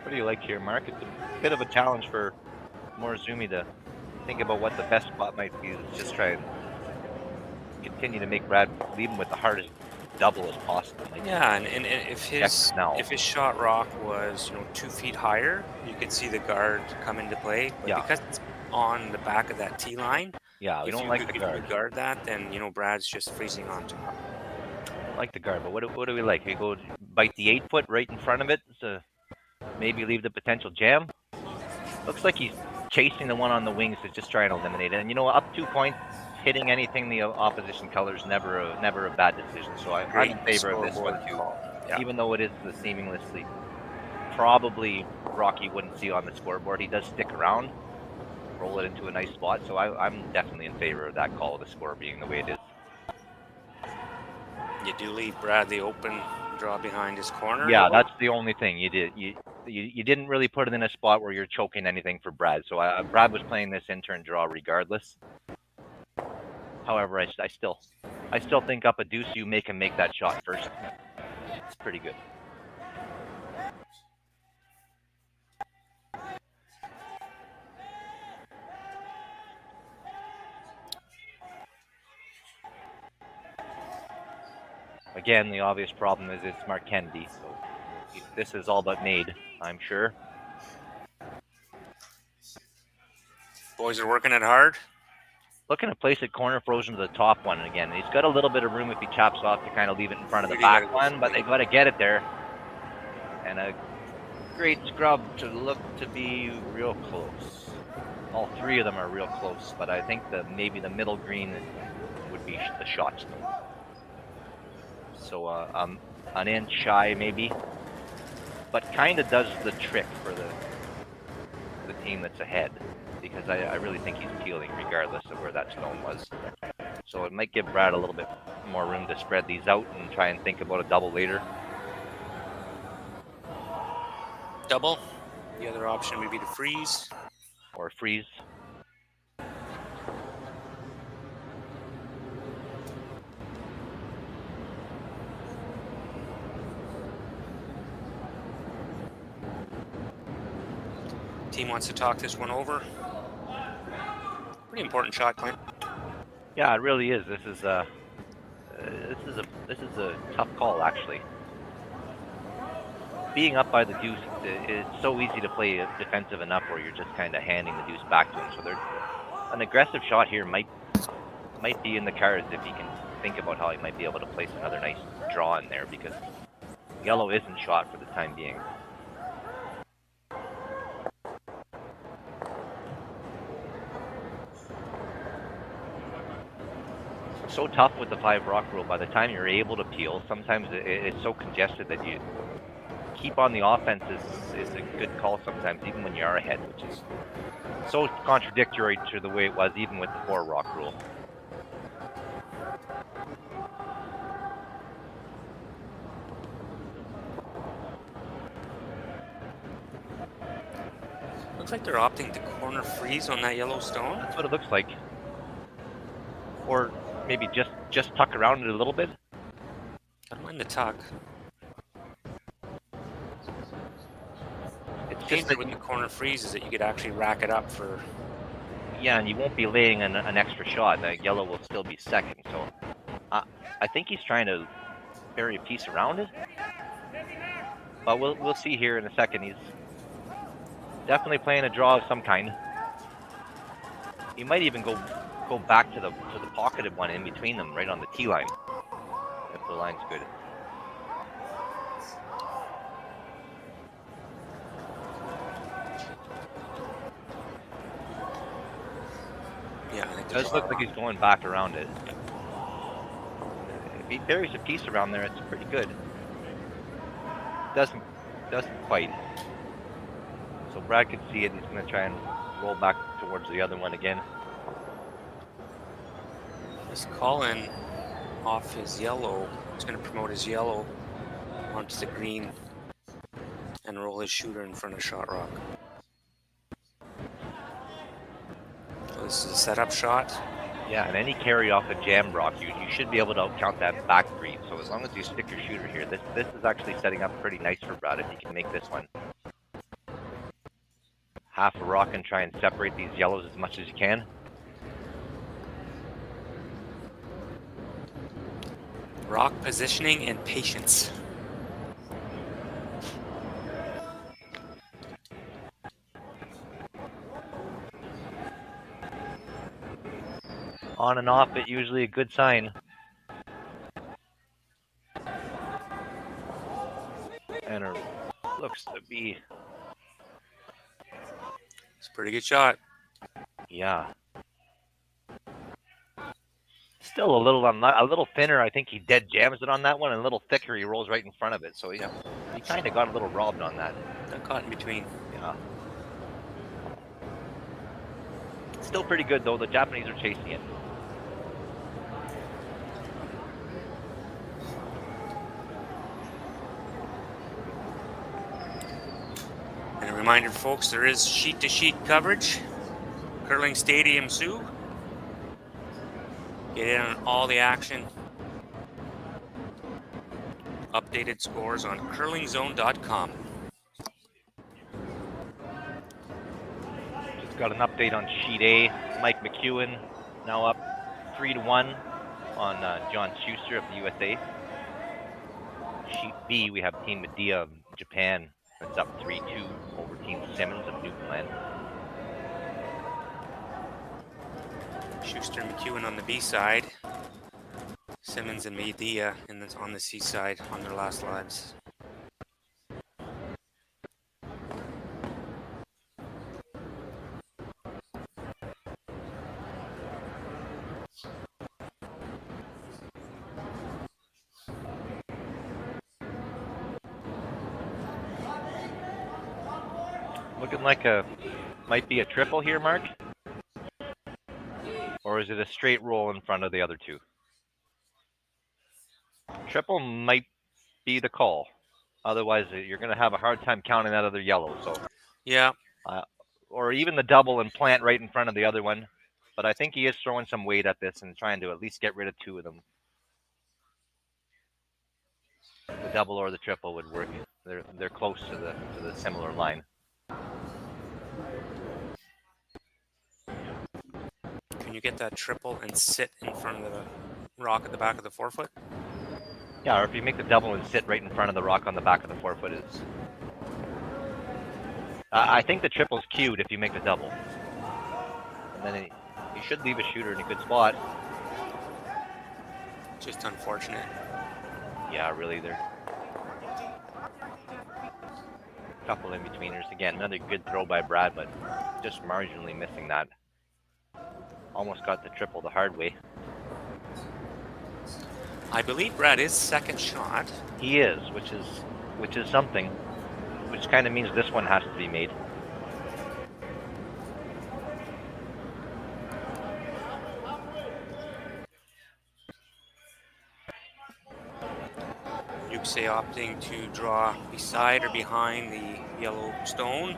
What do you like here, Marc? It's a bit of a challenge for Morozumi to think about what the best spot might be. Just try and continue to make Brad leave him with the hardest double as possible. Yeah, and if his shot rock was 2 feet higher, you could see the guard come into play. But because it's on the back of that T line, yeah, we don't like the guard. If you guard that, then Brad's just freezing on top. I like the guard, but what do we like? We go bite the 8-foot right in front of it. So maybe leave the potential jam. Looks like he's chasing the one on the wings to just try and eliminate it. And up 2 points, hitting anything the opposition colors never a bad decision. So I'm in favor of this one too. Yeah. Even though it is the seamlessly probably Rocky wouldn't see on the scoreboard, he does stick around, roll it into a nice spot. So I'm definitely in favor of that call of the score being the way it is. You do leave Brad the open draw behind his corner. Yeah, that's the only thing you did. You didn't really put it in a spot where you're choking anything for Brad. So Brad was playing this in-turn draw regardless. However, I still think up a deuce, you make him make that shot first. It's pretty good. Again, the obvious problem is it's Marc Kennedy, so this is all but made, I'm sure. Boys are working it hard. Looking to place it corner frozen to the top one again. He's got a little bit of room if he chops off to kind of leave it in front of the back one, but they got to get it there. And a great scrub to look to be real close. All three of them are real close, but I think maybe the middle green would be the shot zone. So an inch shy maybe, but kind of does the trick for the team that's ahead, because I really think he's peeling regardless of where that stone was. So it might give Brad a little bit more room to spread these out and try and think about a double later. Double. The other option would be to freeze. Or freeze. Team wants to talk this one over. Pretty important shot, Clint. Yeah, it really is. This is a tough call, actually. Being up by the deuce, it's so easy to play defensive enough where you're just kind of handing the deuce back to him. So an aggressive shot here might be in the cards if he can think about how he might be able to place another nice draw in there, because yellow isn't shot for the time being. So tough with the 5 rock rule. By the time you're able to peel, sometimes it's so congested that you keep on the offense is a good call sometimes, even when you are ahead, which is so contradictory to the way it was even with the 4 rock rule. Looks like they're opting to corner freeze on that yellow stone. That's what it looks like. Or maybe just tuck around it a little bit. I don't mind the tuck. It's just that with the corner freeze is that you could actually rack it up for... Yeah, and you won't be laying an extra shot. The yellow will still be second. So I think he's trying to bury a piece around it. But we'll see here in a second. He's definitely playing a draw of some kind. He might even go back to the pocketed one in between them, right on the tee line, if the line's good. Yeah, I think it does look like he's going back around it. If he buries a piece around there, it's pretty good. Doesn't quite. So Brad can see it. He's going to try and roll back towards the other one again. Just calling off his yellow. He's going to promote his yellow onto the green and roll his shooter in front of shot rock. So this is a setup shot. Yeah, and any carry off a jam rock, you should be able to count that back green. So as long as you stick your shooter here, this is actually setting up pretty nice for Brad if he can make this one. Half a rock and try and separate these yellows as much as you can. Rock positioning and patience. On and off, it usually a good sign. And it looks to be... It's a pretty good shot. Yeah. Still a little thinner. I think he dead jams it on that one, and a little thicker. He rolls right in front of it. So yeah, he kind of got a little robbed on that. Got caught in between. Yeah. Still pretty good though. The Japanese are chasing it. And a reminder, folks, there is sheet-to-sheet coverage. Curling Stadium Sioux. Get in on all the action. Updated scores on curlingzone.com. Just got an update on Sheet A. Mike McEwen now up 3-1 on John Schuster of the USA. Sheet B, we have Team Medea of Japan. That's up 3-2 over Team Simmons of Newfoundland. Schuster and McEwen on the B side. Simmons and Medea on the C side on their last lives. Looking like might be a triple here, Mark? Or is it a straight roll in front of the other two? Triple might be the call. Otherwise, you're going to have a hard time counting that other yellow. So yeah, or even the double and plant right in front of the other one. But I think he is throwing some weight at this and trying to at least get rid of two of them. The double or the triple would work. They're close to the similar line. Can you get that triple and sit in front of the rock at the back of the forefoot? Yeah, or if you make the double and sit right in front of the rock on the back of the forefoot is. I think the triple's cued if you make the double. And then you should leave a shooter in a good spot. Just unfortunate. Yeah, really, they're a couple in-betweeners. Again, another good throw by Brad, but just marginally missing that. Almost got the triple the hard way. I believe Brad is second shot. He is, which is something. Which kind of means this one has to be made. Yusuke opting to draw beside or behind the yellow stone.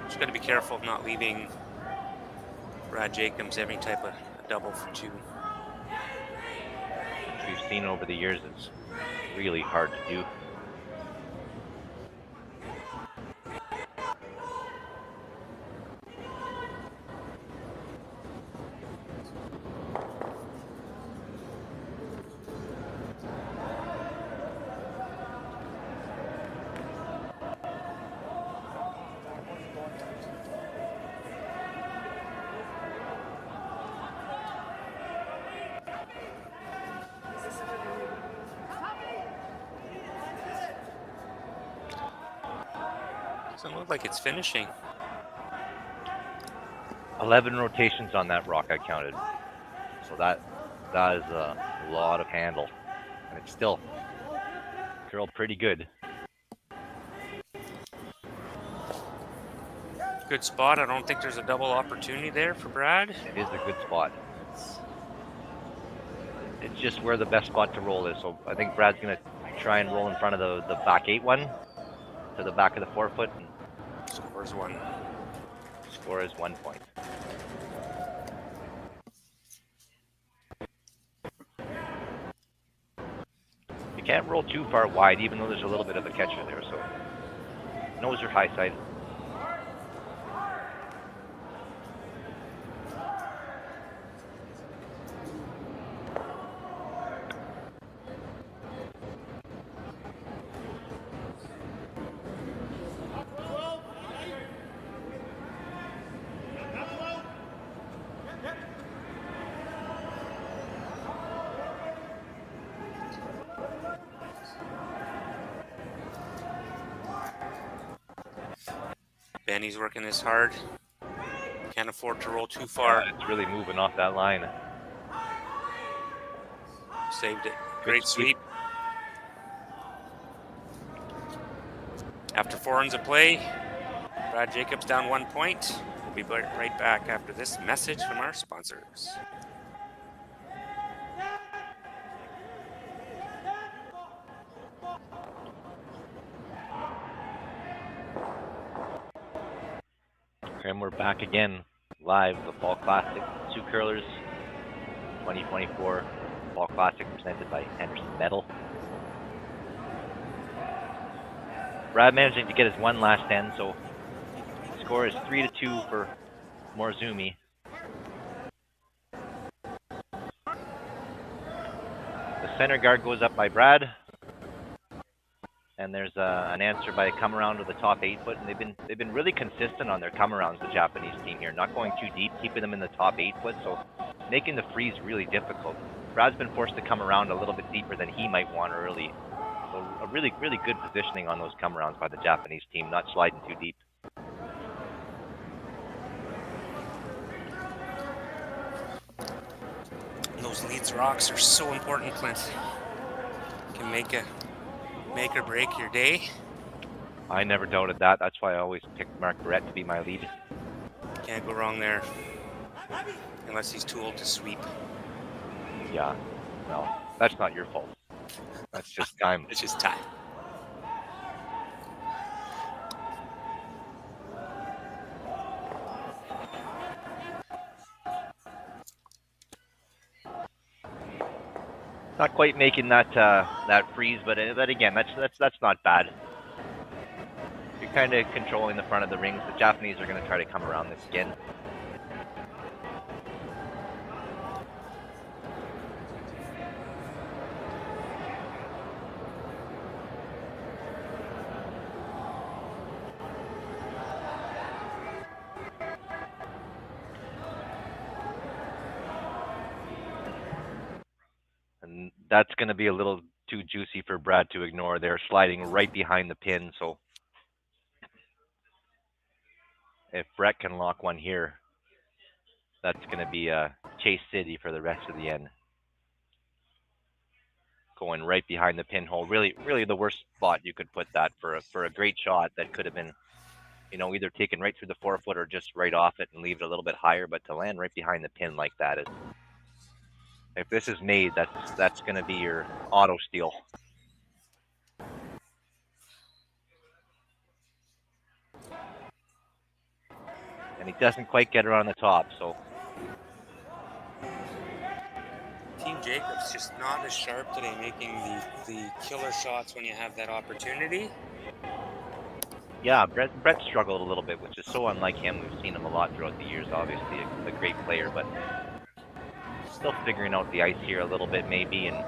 Just got to be careful of not leaving Brad Jacobs every type of double for two. Which we've seen over the years, it's really hard to do. Doesn't look like it's finishing. 11 rotations on that rock I counted. So that is a lot of handle. And it's still curled pretty good. Good spot. I don't think there's a double opportunity there for Brad. It is a good spot. It's just where the best spot to roll is. So I think Brad's going to try and roll in front of the back 8-1 to the back of the forefoot. And scores one. Score is 1 point. You can't roll too far wide, even though there's a little bit of a catcher there. So nose or high side. Benny's working this hard. Can't afford to roll too far. Yeah, it's really moving off that line. Saved it. Great sweep. After 4 runs of play, Brad Jacobs down 1 point. We'll be right back after this message from our sponsors. And we're back again, live, the Fall Classic, Sioux Curlers 2024 Fall Classic presented by Henderson Metal. Brad managing to get his one last end, so the score is 3-2 for Morozumi. The center guard goes up by Brad. and there's an answer by a come around to the top 8 foot, and they've been really consistent on their come arounds. The Japanese team here, not going too deep, keeping them in the top 8 foot, so making the freeze really difficult. Brad's been forced to come around a little bit deeper than he might want early. So a really good positioning on those come arounds by the Japanese team, not sliding too deep. Those leads rocks are so important, Clint. Can make or break your day. I never doubted that. That's why I always picked Marc Barrette to be my lead. Can't go wrong there. Unless he's too old to sweep. Yeah, no, that's not your fault. That's just time. It's just time. Not quite making that that freeze, but again, that's not bad. You're kind of controlling the front of the rings. The Japanese are going to try to come around this again. And that's going to be a little too juicy for Brad to ignore. They're sliding right behind the pin, so if Brett can lock one here, that's going to be a Chase City for the rest of the end. Going right behind the pinhole. Really the worst spot you could put that for a great shot that could have been, you know, either taken right through the 4 foot or just right off it and leave it a little bit higher. But to land right behind the pin like that is, if this is made, that's going to be your auto steal. And he doesn't quite get around the top, so. Team Jacobs just not as sharp today, making the killer shots when you have that opportunity. Yeah, Brett struggled a little bit, which is so unlike him. We've seen him a lot throughout the years, obviously a great player, but still figuring out the ice here a little bit maybe, and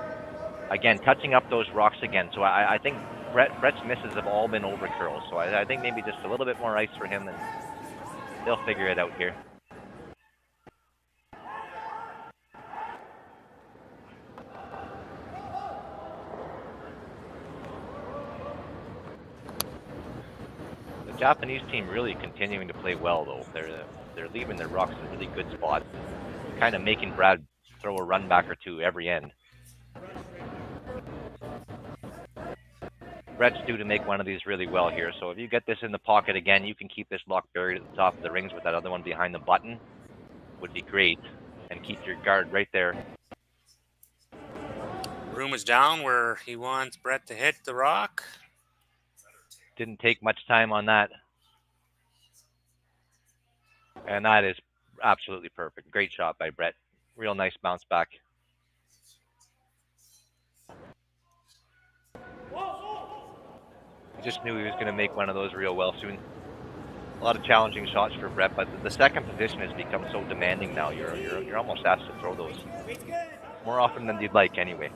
again, touching up those rocks again. So I think Brett's misses have all been over curls, so I think maybe just a little bit more ice for him, and they'll figure it out here. The Japanese team really continuing to play well, though. They're leaving their rocks in really good spots, kind of making Brad throw a run back or two every end. Brett's due to make one of these really well here, so if you get this in the pocket again, you can keep this lock buried at the top of the rings with that other one behind the button. Would be great, and keep your guard right there. Room is down where he wants Brett to hit the rock. Didn't take much time on that. And that is absolutely perfect. Great shot by Brett. Real nice bounce back. I just knew he was going to make one of those real well soon. A lot of challenging shots for Brett, but the second position has become so demanding now. You're almost asked to throw those more often than you'd like anyway.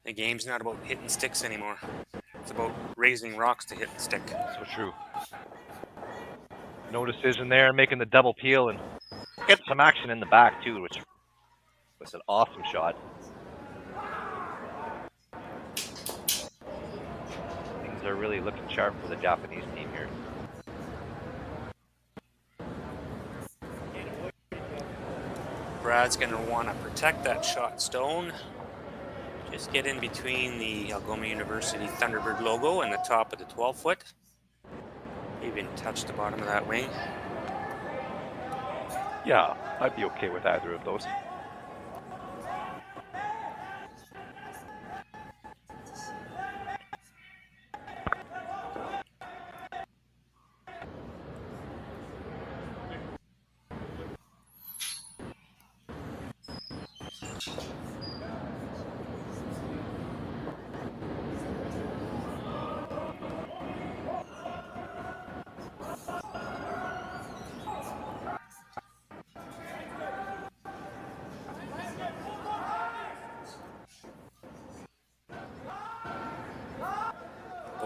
The game's not about hitting sticks anymore. It's about raising rocks to hit the stick. So true. No decision there, making the double peel and get some action in the back too, which was an awesome shot. Things are really looking sharp for the Japanese team here. Brad's going to want to protect that shot stone. Just get in between the Algoma University Thunderbird logo and the top of the 12 foot. Even touch the bottom of that wing. Yeah, I'd be okay with either of those.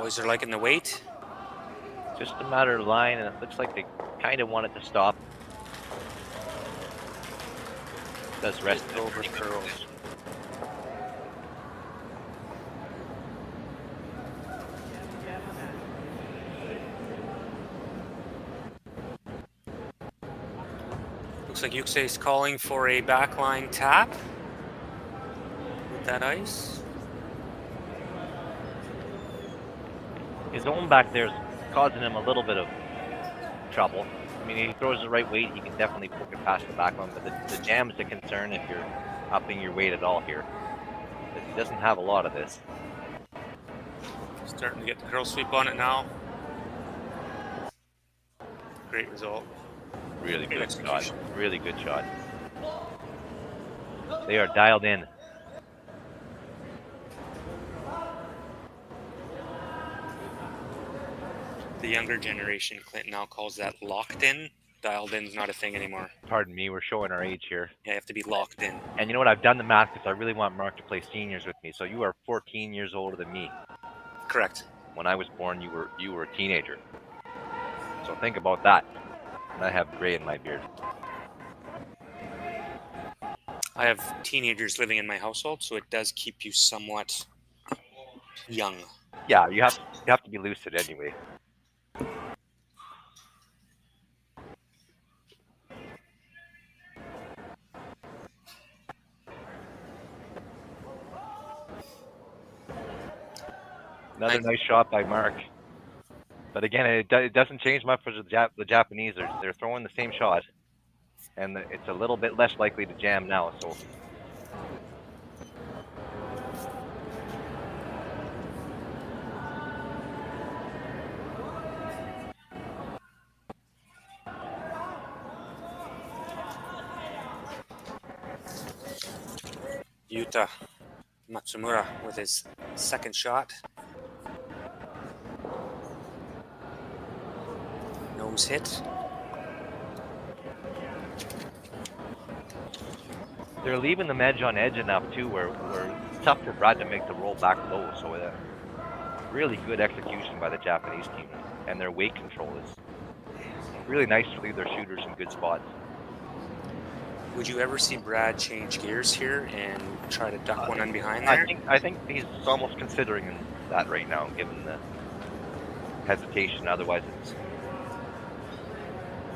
Boys are liking the weight. Just a matter of line, and it looks like they kind of want it to stop. Does rest Over curls. Looks like Yusuke's calling for a backline tap with that ice. His own back there is causing him a little bit of trouble. I mean, if he throws the right weight, he can definitely poke it past the back one, but the jam is the concern if you're upping your weight at all here. But he doesn't have a lot of this. Starting to get the curl sweep on it now. Great result. Really Great good shot. execution. Really good shot. They are dialed in. The younger generation, Clint, now calls that locked in. Dialed in's not a thing anymore. Pardon me, we're showing our age here. Yeah, you have to be locked in. And you know what? I've done the math because I really want Marc to play seniors with me. So you are 14 years older than me. Correct. When I was born, you were a teenager. So think about that. And I have gray in my beard. I have teenagers living in my household, so it does keep you somewhat young. Yeah, you have to be lucid anyway. Another nice shot by Marc. But again, it doesn't change much for the Japanese. They're throwing the same shot, and it's a little bit less likely to jam now. So Yuta Matsumura with his second shot. Nose hit. they're leaving the edge on edge enough too, where it's tough for Brad to make the roll back low. So really good execution by the Japanese team, and their weight control is really nice to leave their shooters in good spots. Would you ever see Brad change gears here and try to duck one in behind there? I think he's almost considering that right now, given the hesitation. Otherwise, it's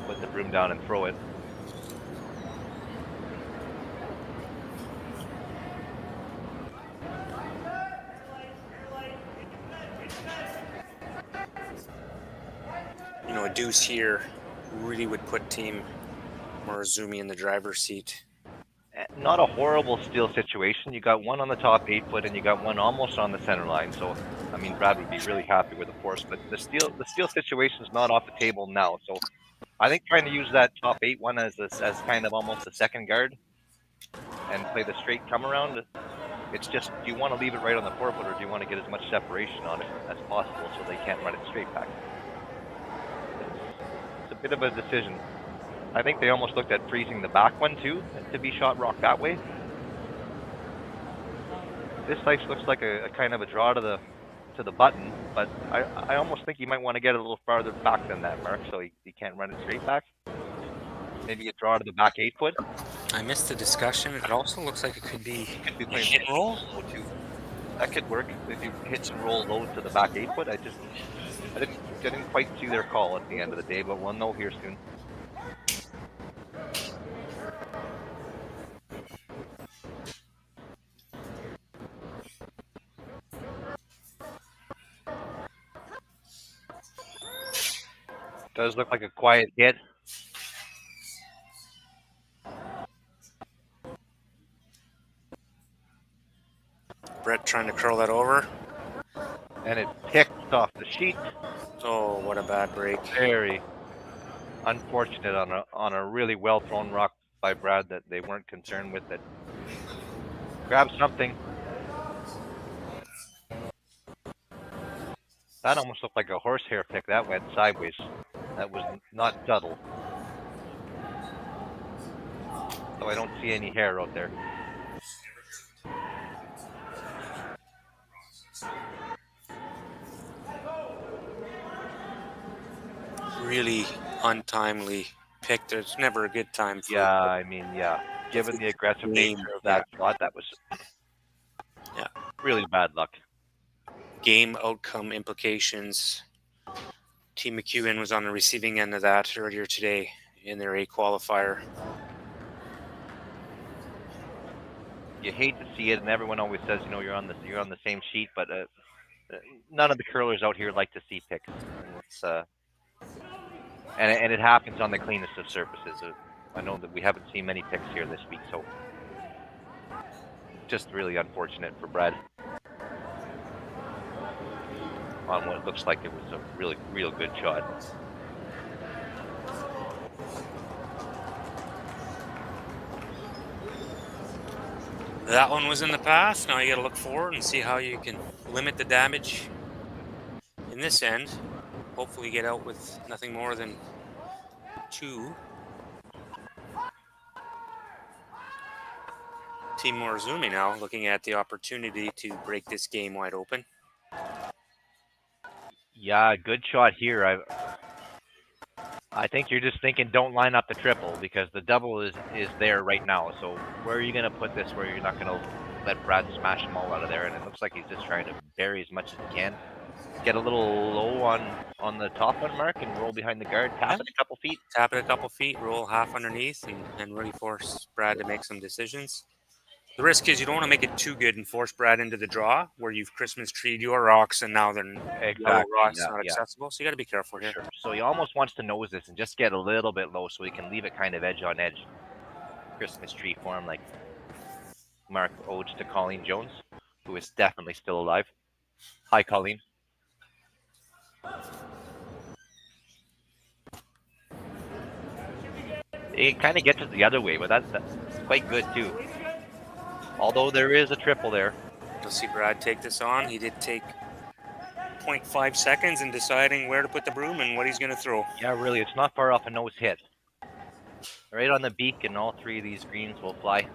put the broom down and throw it. You know, a deuce here really would put Team Morozumi in the driver's seat. Not a horrible steal situation. You got one on the top 8 foot, and you got one almost on the center line. So, I mean, Brad would be really happy with the force. But the steal situation is not off the table now. So, I think trying to use that top 8 one as kind of almost a second guard and play the straight come around. It's just, do you want to leave it right on the 4 foot, or do you want to get as much separation on it as possible so they can't run it straight back? It's a bit of a decision. I think they almost looked at freezing the back one too, to be shot rock that way. This ice looks like a kind of a draw to the button, but I almost think you might want to get a little farther back than that, Marc, so he can't run it straight back. Maybe a draw to the back 8 foot. I missed the discussion. It also looks like it could be Could be a playing hit and roll. low too. That could work if you hit and roll low to the back 8 foot. I didn't quite see their call at the end of the day, but we'll know here soon. Does look like a quiet hit. Brett trying to curl that over. And it picked off the sheet. Oh, what a bad break. Very unfortunate on a really well thrown rock by Brad that they weren't concerned with it. Grab something. That almost looked like a horsehair pick. That went sideways. That was not subtle. So I don't see any hair out there. really untimely pick. There's never a good time for Yeah, I mean, yeah. Given the aggressive nature of that shot, that was really bad luck. game outcome implications. Team McEwen was on the receiving end of that earlier today in their A qualifier. You hate to see it, and everyone always says, you know, you're on the same sheet, but none of the curlers out here like to see picks, and it's and it happens on the cleanest of surfaces. I know that we haven't seen many picks here this week, so just really unfortunate for Brad on what looks like it was a real good shot. That one was in the past. Now you got to look forward and see how you can limit the damage in this end. Hopefully get out with nothing more than 2. Team Morozumi now looking at the opportunity to break this game wide open. Yeah, good shot here. I think you're just thinking don't line up the triple because the double is there right now. So where are you going to put this where you're not going to let Brad smash them all out of there? And it looks like he's just trying to bury as much as he can. Get a little low on the top one, Marc, and roll behind the guard. Tap it a couple feet. Tap it a couple feet, roll half underneath, and really force Brad to make some decisions. The risk is you don't want to make it too good and force Brad into the draw where you've Christmas treed your rocks and now they're rocks not accessible. So you got to be careful here. Sure. So he almost wants to nose this and just get a little bit low so he can leave it kind of edge on edge. Christmas tree form like Marc owes to Colleen Jones, who is definitely still alive. Hi, Colleen. It kind of gets it the other way, but that's quite good too. Although there is a triple there. You'll see Brad take this on. He did take 0.5 seconds in deciding where to put the broom and what he's going to throw. Yeah, really, it's not far off a nose hit. Right on the beak, and all 3 of these greens will fly.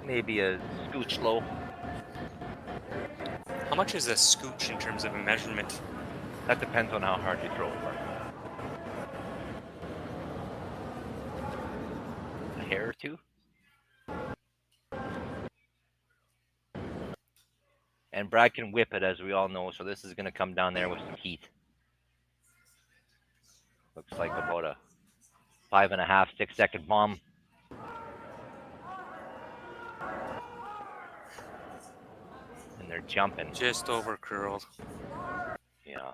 Maybe a scooch low. How much is a scooch in terms of a measurement? That depends on how hard you throw it. A hair or 2. And Brad can whip it, as we all know, so this is going to come down there with some heat. Looks like about a 5.5, 6 second bomb. And they're jumping. Just over curled. Yeah.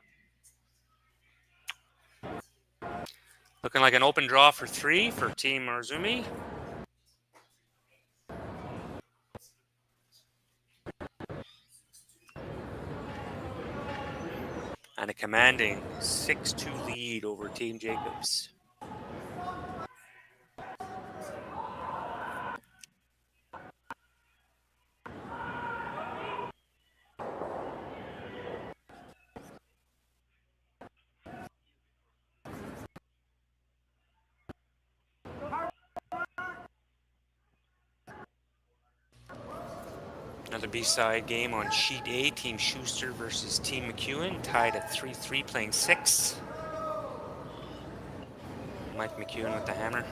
Looking like an open draw for 3 for Team Morozumi. And a commanding 6-2 lead over Team Jacobs. Another B-side game on Sheet A, Team Schuster versus Team McEwen, tied at 3-3, playing 6. Mike McEwen with the hammer.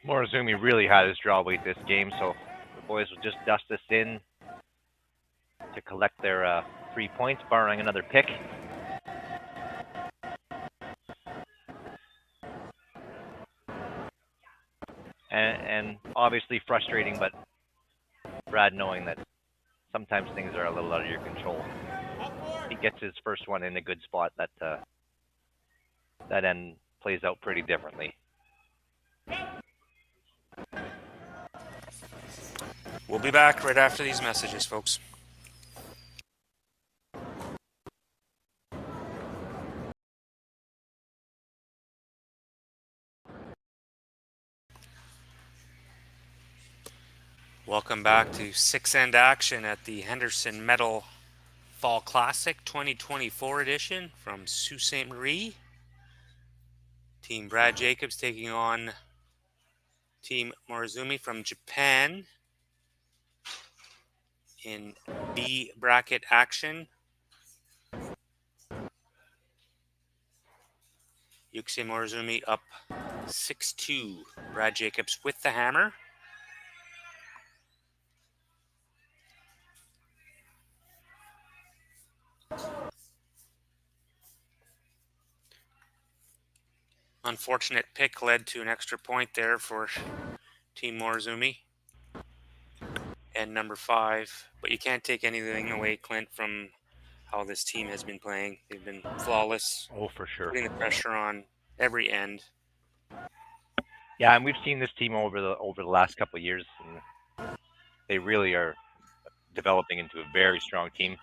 Morozumi really had his draw weight this game, so the boys will just dust this in to collect their 3 points, barring another pick. And obviously frustrating, but Brad knowing that sometimes things are a little out of your control. He gets his first one in a good spot. That end plays out pretty differently. We'll be back right after these messages, folks. Welcome back to 6-end action at the Henderson Medal Fall Classic 2024 edition from Sault Ste.Marie. Team Brad Jacobs taking on Team Morozumi from Japan. in B bracket action. Yusuke Morozumi up 6-2. Brad Jacobs with the hammer. Unfortunate pick led to an extra point there for Team Morozumi and number 5. But you can't take anything away, Clint, from how this team has been playing. They've been flawless, Oh, for sure. putting the pressure on every end. Yeah, and we've seen this team over the last couple of years, and they really are developing into a very strong team.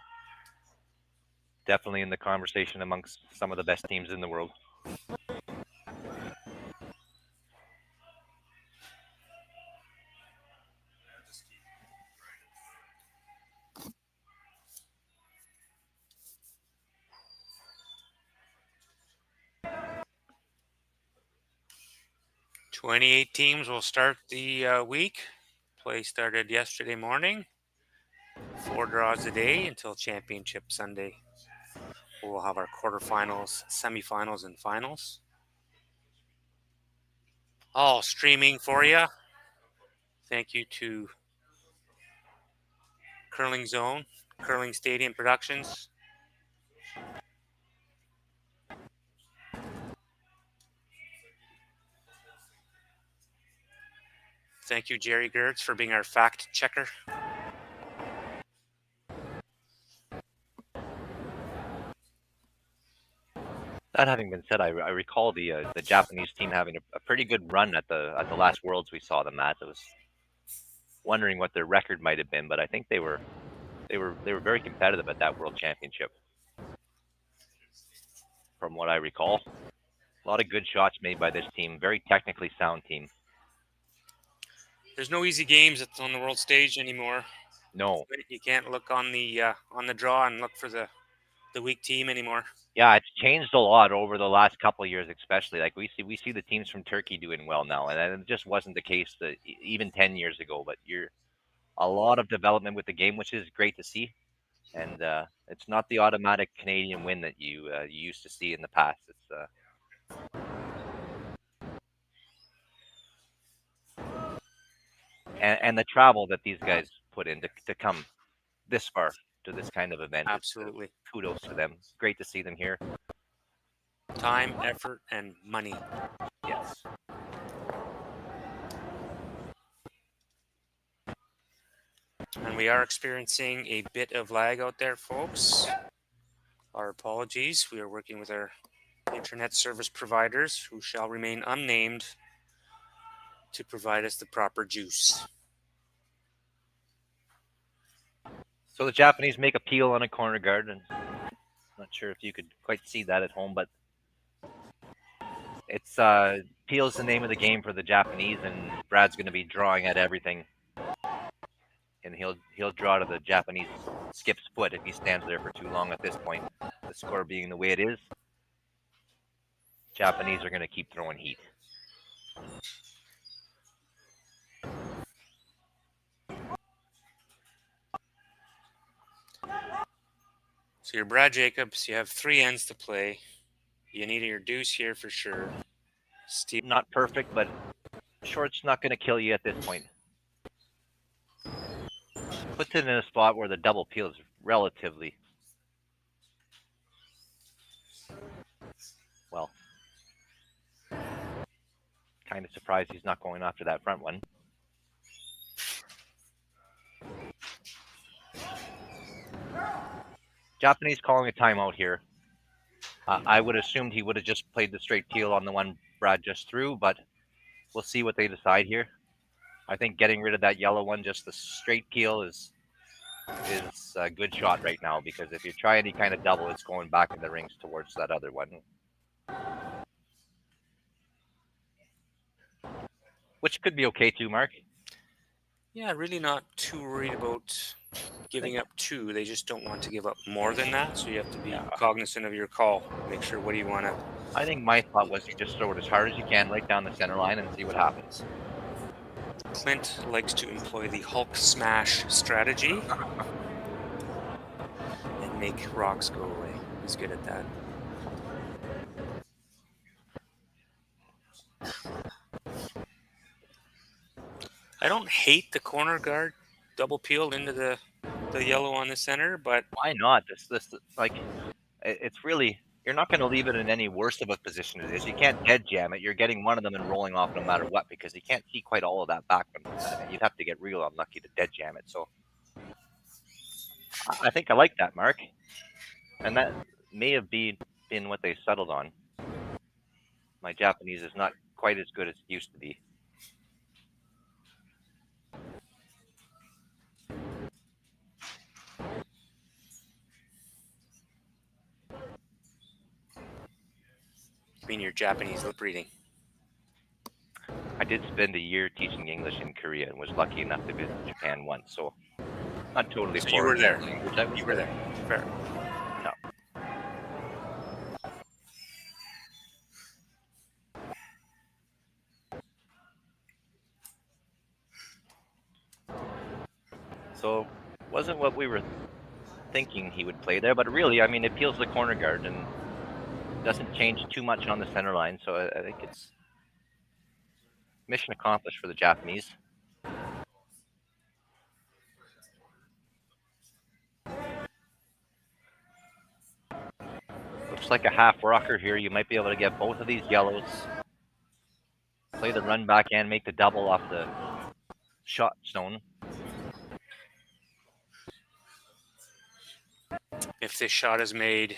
Definitely in the conversation amongst some of the best teams in the world. "28 teams will start the week. Play started yesterday morning. 4 draws a day until Championship Sunday. We'll have our quarterfinals, semifinals, and finals. All streaming for you. Thank you to Curling Zone, Curling Stadium Productions. Thank you, Jerry Gertz, for being our fact checker. That having been said, I recall the Japanese team having a pretty good run at the last Worlds we saw them at. I was wondering what their record might have been, but I think they were very competitive at that World Championship, from what I recall. A lot of good shots made by this team. Very technically sound team. There's no easy games on the world stage anymore. No. You can't look on the draw and look for the weak team anymore. Yeah, it's changed a lot over the last couple of years, especially. Like we see the teams from Turkey doing well now, and it just wasn't the case even 10 years ago. But you're a lot of development with the game, which is great to see. And it's not the automatic Canadian win that you used to see in the past. It's and the travel that these guys put in to come this far to this kind of event. Absolutely. Kudos to them. Great to see them here. Time, effort, and money. Yes. And we are experiencing a bit of lag out there, folks. Our apologies. We are working with our internet service providers, who shall remain unnamed, to provide us the proper juice. So the Japanese make a peel on a corner guard, and I'm not sure if you could quite see that at home, but it's peel's the name of the game for the Japanese, and Brad's going to be drawing at everything, and he'll draw to the Japanese skip's foot if he stands there for too long at this point. The score being the way it is, Japanese are going to keep throwing heat. So you're Brad Jacobs. You have 3 ends to play. You need your deuce here for sure. Not perfect, but short's not going to kill you at this point. Puts it in a spot where the double peel is relatively well. Kind of surprised he's not going after that front one. Japanese calling a timeout here. I would have assumed he would have just played the straight peel on the one Brad just threw, but we'll see what they decide here. I think getting rid of that yellow one, just the straight peel, is a good shot right now, because if you try any kind of double, it's going back in the rings towards that other one. Which could be okay too, Marc. Yeah, really not too worried about giving up 2. They just don't want to give up more than that, so you have to be cognizant of your call. Make sure what do you want to... I think my thought was to just throw it as hard as you can right down the center line and see what happens. Clint likes to employ the Hulk smash strategy and make rocks go away. He's good at that. I don't hate the corner guard double peeled into the yellow on the center, but Why not? This like, it's really, you're not going to leave it in any worse of a position as it is. You can't dead jam it. You're getting one of them and rolling off no matter what, because you can't see quite all of that back. You'd have to get real unlucky to dead jam it. So I think I like that, Mark. And that may have been what they settled on. My Japanese is not quite as good as it used to be. I mean, your Japanese lip reading. I did spend a year teaching English in Korea and was lucky enough to visit Japan once, so not totally. So you were there. You were there. Fair. No. So wasn't what we were thinking he would play there, but really, I mean, it peels the corner guard and doesn't change too much on the center line, so I think it's mission accomplished for the Japanese. Looks like a half rocker here. You might be able to get both of these yellows, play the run back and make the double off the shot stone. If this shot is made,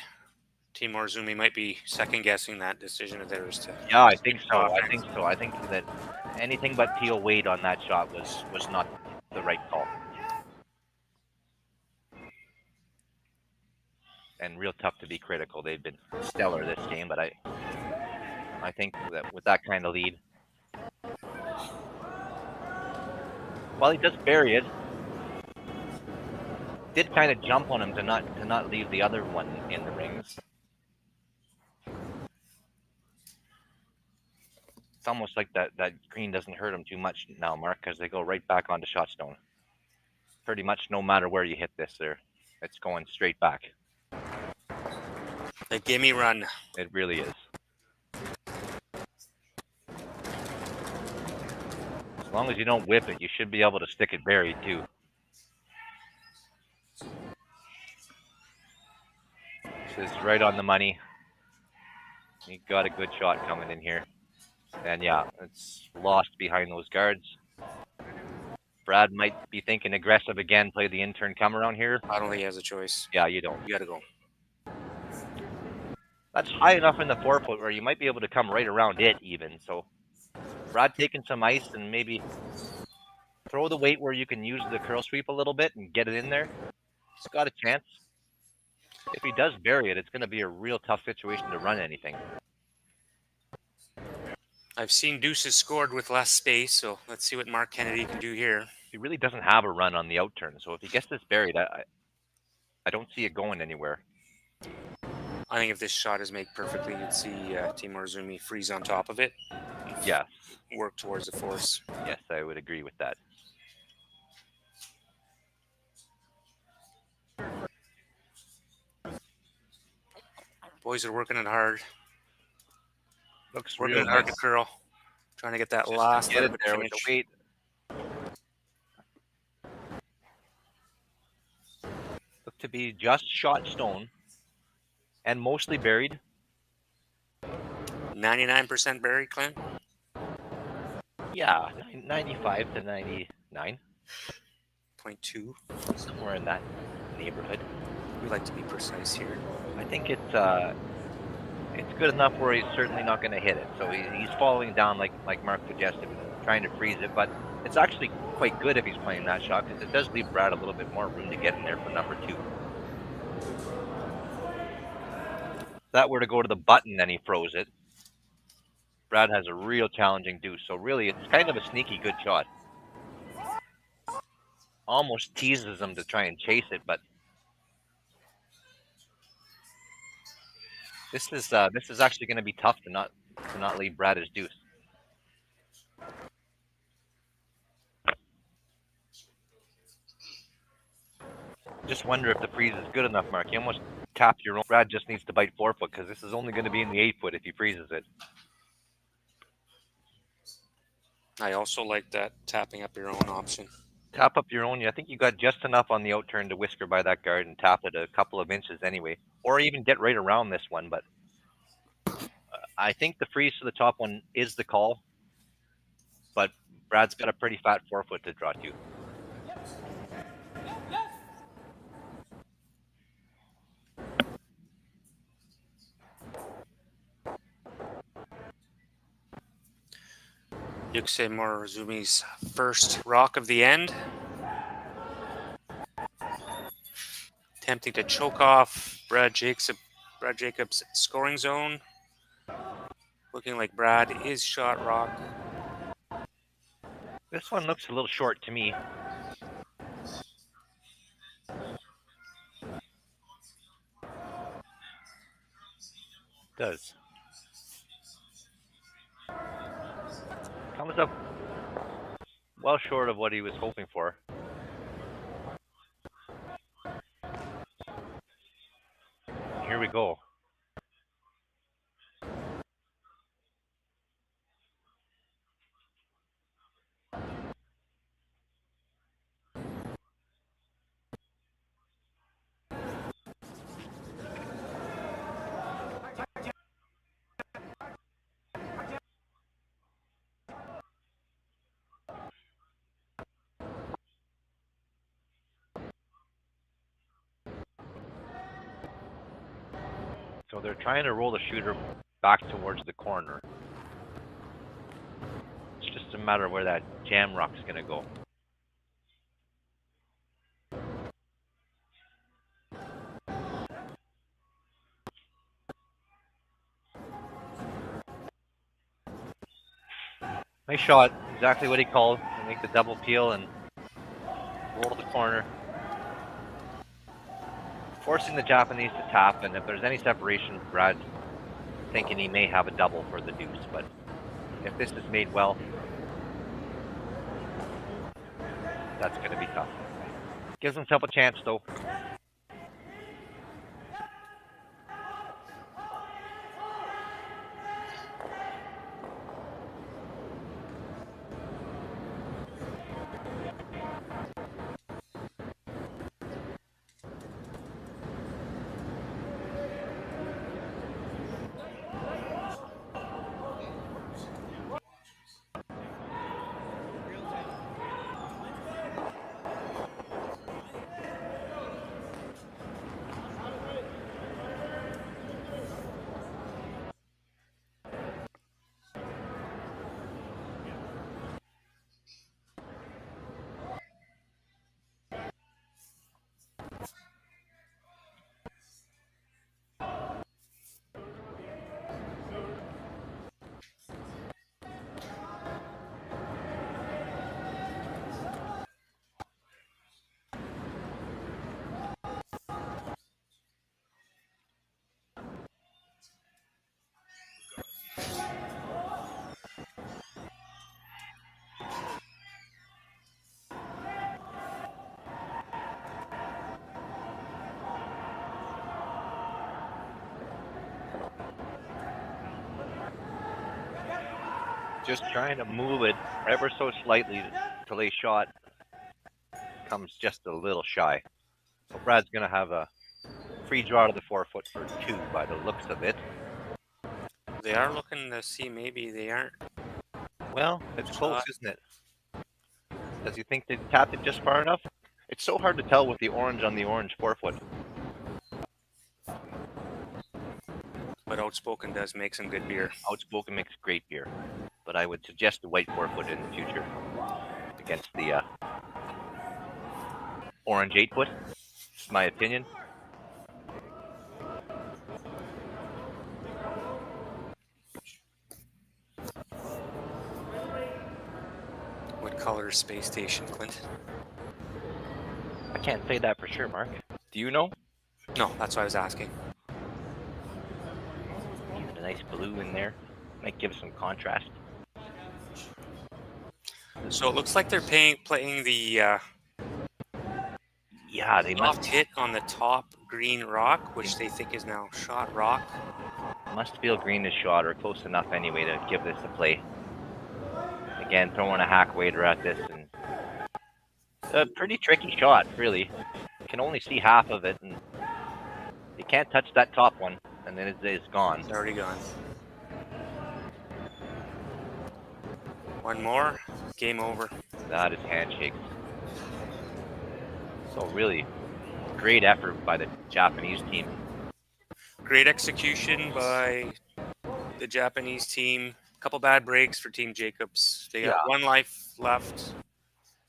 Team Morozumi might be second guessing that decision of theirs to. Yeah, I think so. I think that anything but peel weight on that shot was not the right call. And real tough to be critical. They've been stellar this game, but I think that with that kind of lead, well, he does bury it. Did kind of jump on him to not leave the other one in the rings. It's almost like that green doesn't hurt him too much now, Mark, because they go right back onto shot stone. Pretty much no matter where you hit this there, it's going straight back. A gimme run. It really is. As long as you don't whip it, you should be able to stick it buried too. This is right on the money. You got a good shot coming in here. And yeah, it's lost behind those guards. Brad might be thinking aggressive again, play the intern come around here. I don't think he has a choice. Yeah, you don't. You got to go. That's high enough in the forefoot where you might be able to come right around it even. So Brad taking some ice and maybe throw the weight where you can use the curl sweep a little bit and get it in there. He's got a chance. If he does bury it, it's going to be a real tough situation to run anything. I've seen deuces scored with less space, so let's see what Marc Kennedy can do here. He really doesn't have a run on the outturn, so if he gets this buried, I don't see it going anywhere. I think if this shot is made perfectly, you'd see Team Morozumi freeze on top of it. Yeah. Work towards the force. Yes, I would agree with that. Boys are working it hard. Looks working real it hard nice. to curl. Trying to get that Just last get little it bit there of with the finish. weight. Look to be just shot stone and mostly buried. 99% buried, Clint? Yeah, 95 to 99. 0.2. Somewhere in that neighborhood. We like to be precise here. I think it's good enough where he's certainly not going to hit it. So he's following down like Mark suggested, trying to freeze it. But it's actually quite good if he's playing that shot because it does leave Brad a little bit more room to get in there for number 2. If that were to go to the button and he froze it, Brad has a real challenging deuce. So really, it's kind of a sneaky good shot. Almost teases him to try and chase it, but this is actually going to be tough to not leave Brad his deuce. Just wonder if the freeze is good enough, Mark. You almost tapped your own. Brad just needs to bite 4 foot because this is only going to be in the 8 foot if he freezes it. I also like that tapping up your own option. Tap up your own. I think you got just enough on the outturn to whisker by that guard and tap it a couple of inches anyway, or even get right around this one. But I think the freeze to the top one is the call. But Brad's got a pretty fat 4 foot to draw to. Yusuke Morozumi's first rock of the end. Attempting to choke off Brad Jacobs' scoring zone. Looking like Brad is shot rock. This one looks a little short to me. It does. Comes up well short of what he was hoping for. Here we go. So they're trying to roll the shooter back towards the corner. It's just a matter of where that jam rock's going to go. Nice shot. Exactly what he called. To make the double peel and roll to the corner. Forcing the Japanese to tap, and if there's any separation, Brad's thinking he may have a double for the deuce, but if this is made well, that's going to be tough. Gives himself a chance, though. Just trying to move it ever so slightly to lay shot. Comes just a little shy. So Brad's going to have a free draw to the 4 foot for 2 by the looks of it. They are looking to see maybe they aren't. Well, it's close, isn't it? Does you think they tapped it just far enough? It's so hard to tell with the orange on the orange 4 foot. But Outspoken does make some good beer. Outspoken makes great beer. But I would suggest the white 4 foot in the future against the orange 8 foot. It's my opinion. What color is Space Station, Clint? I can't say that for sure, Mark. Do you know? No, that's what I was asking. Even a nice blue in there. Might give some contrast. So it looks like they're playing the... Yeah, Yeah, they Soft hit on the top green rock, which they think is now shot rock. must feel green is shot or close enough anyway to give this a play. Again, throwing a hack wader at this, and a pretty tricky shot, really. Can only see half of it, and you can't touch that top one, and then it's gone. It's already gone. One more, game over. That is handshakes. So really, great effort by the Japanese team. Great execution by the Japanese team. A couple bad breaks for Team Jacobs. They got one life left.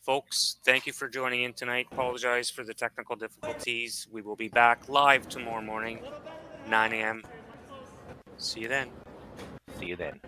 Folks, thank you for joining in tonight. Apologize for the technical difficulties. We will be back live tomorrow morning, 9 a.m. See you then. See you then.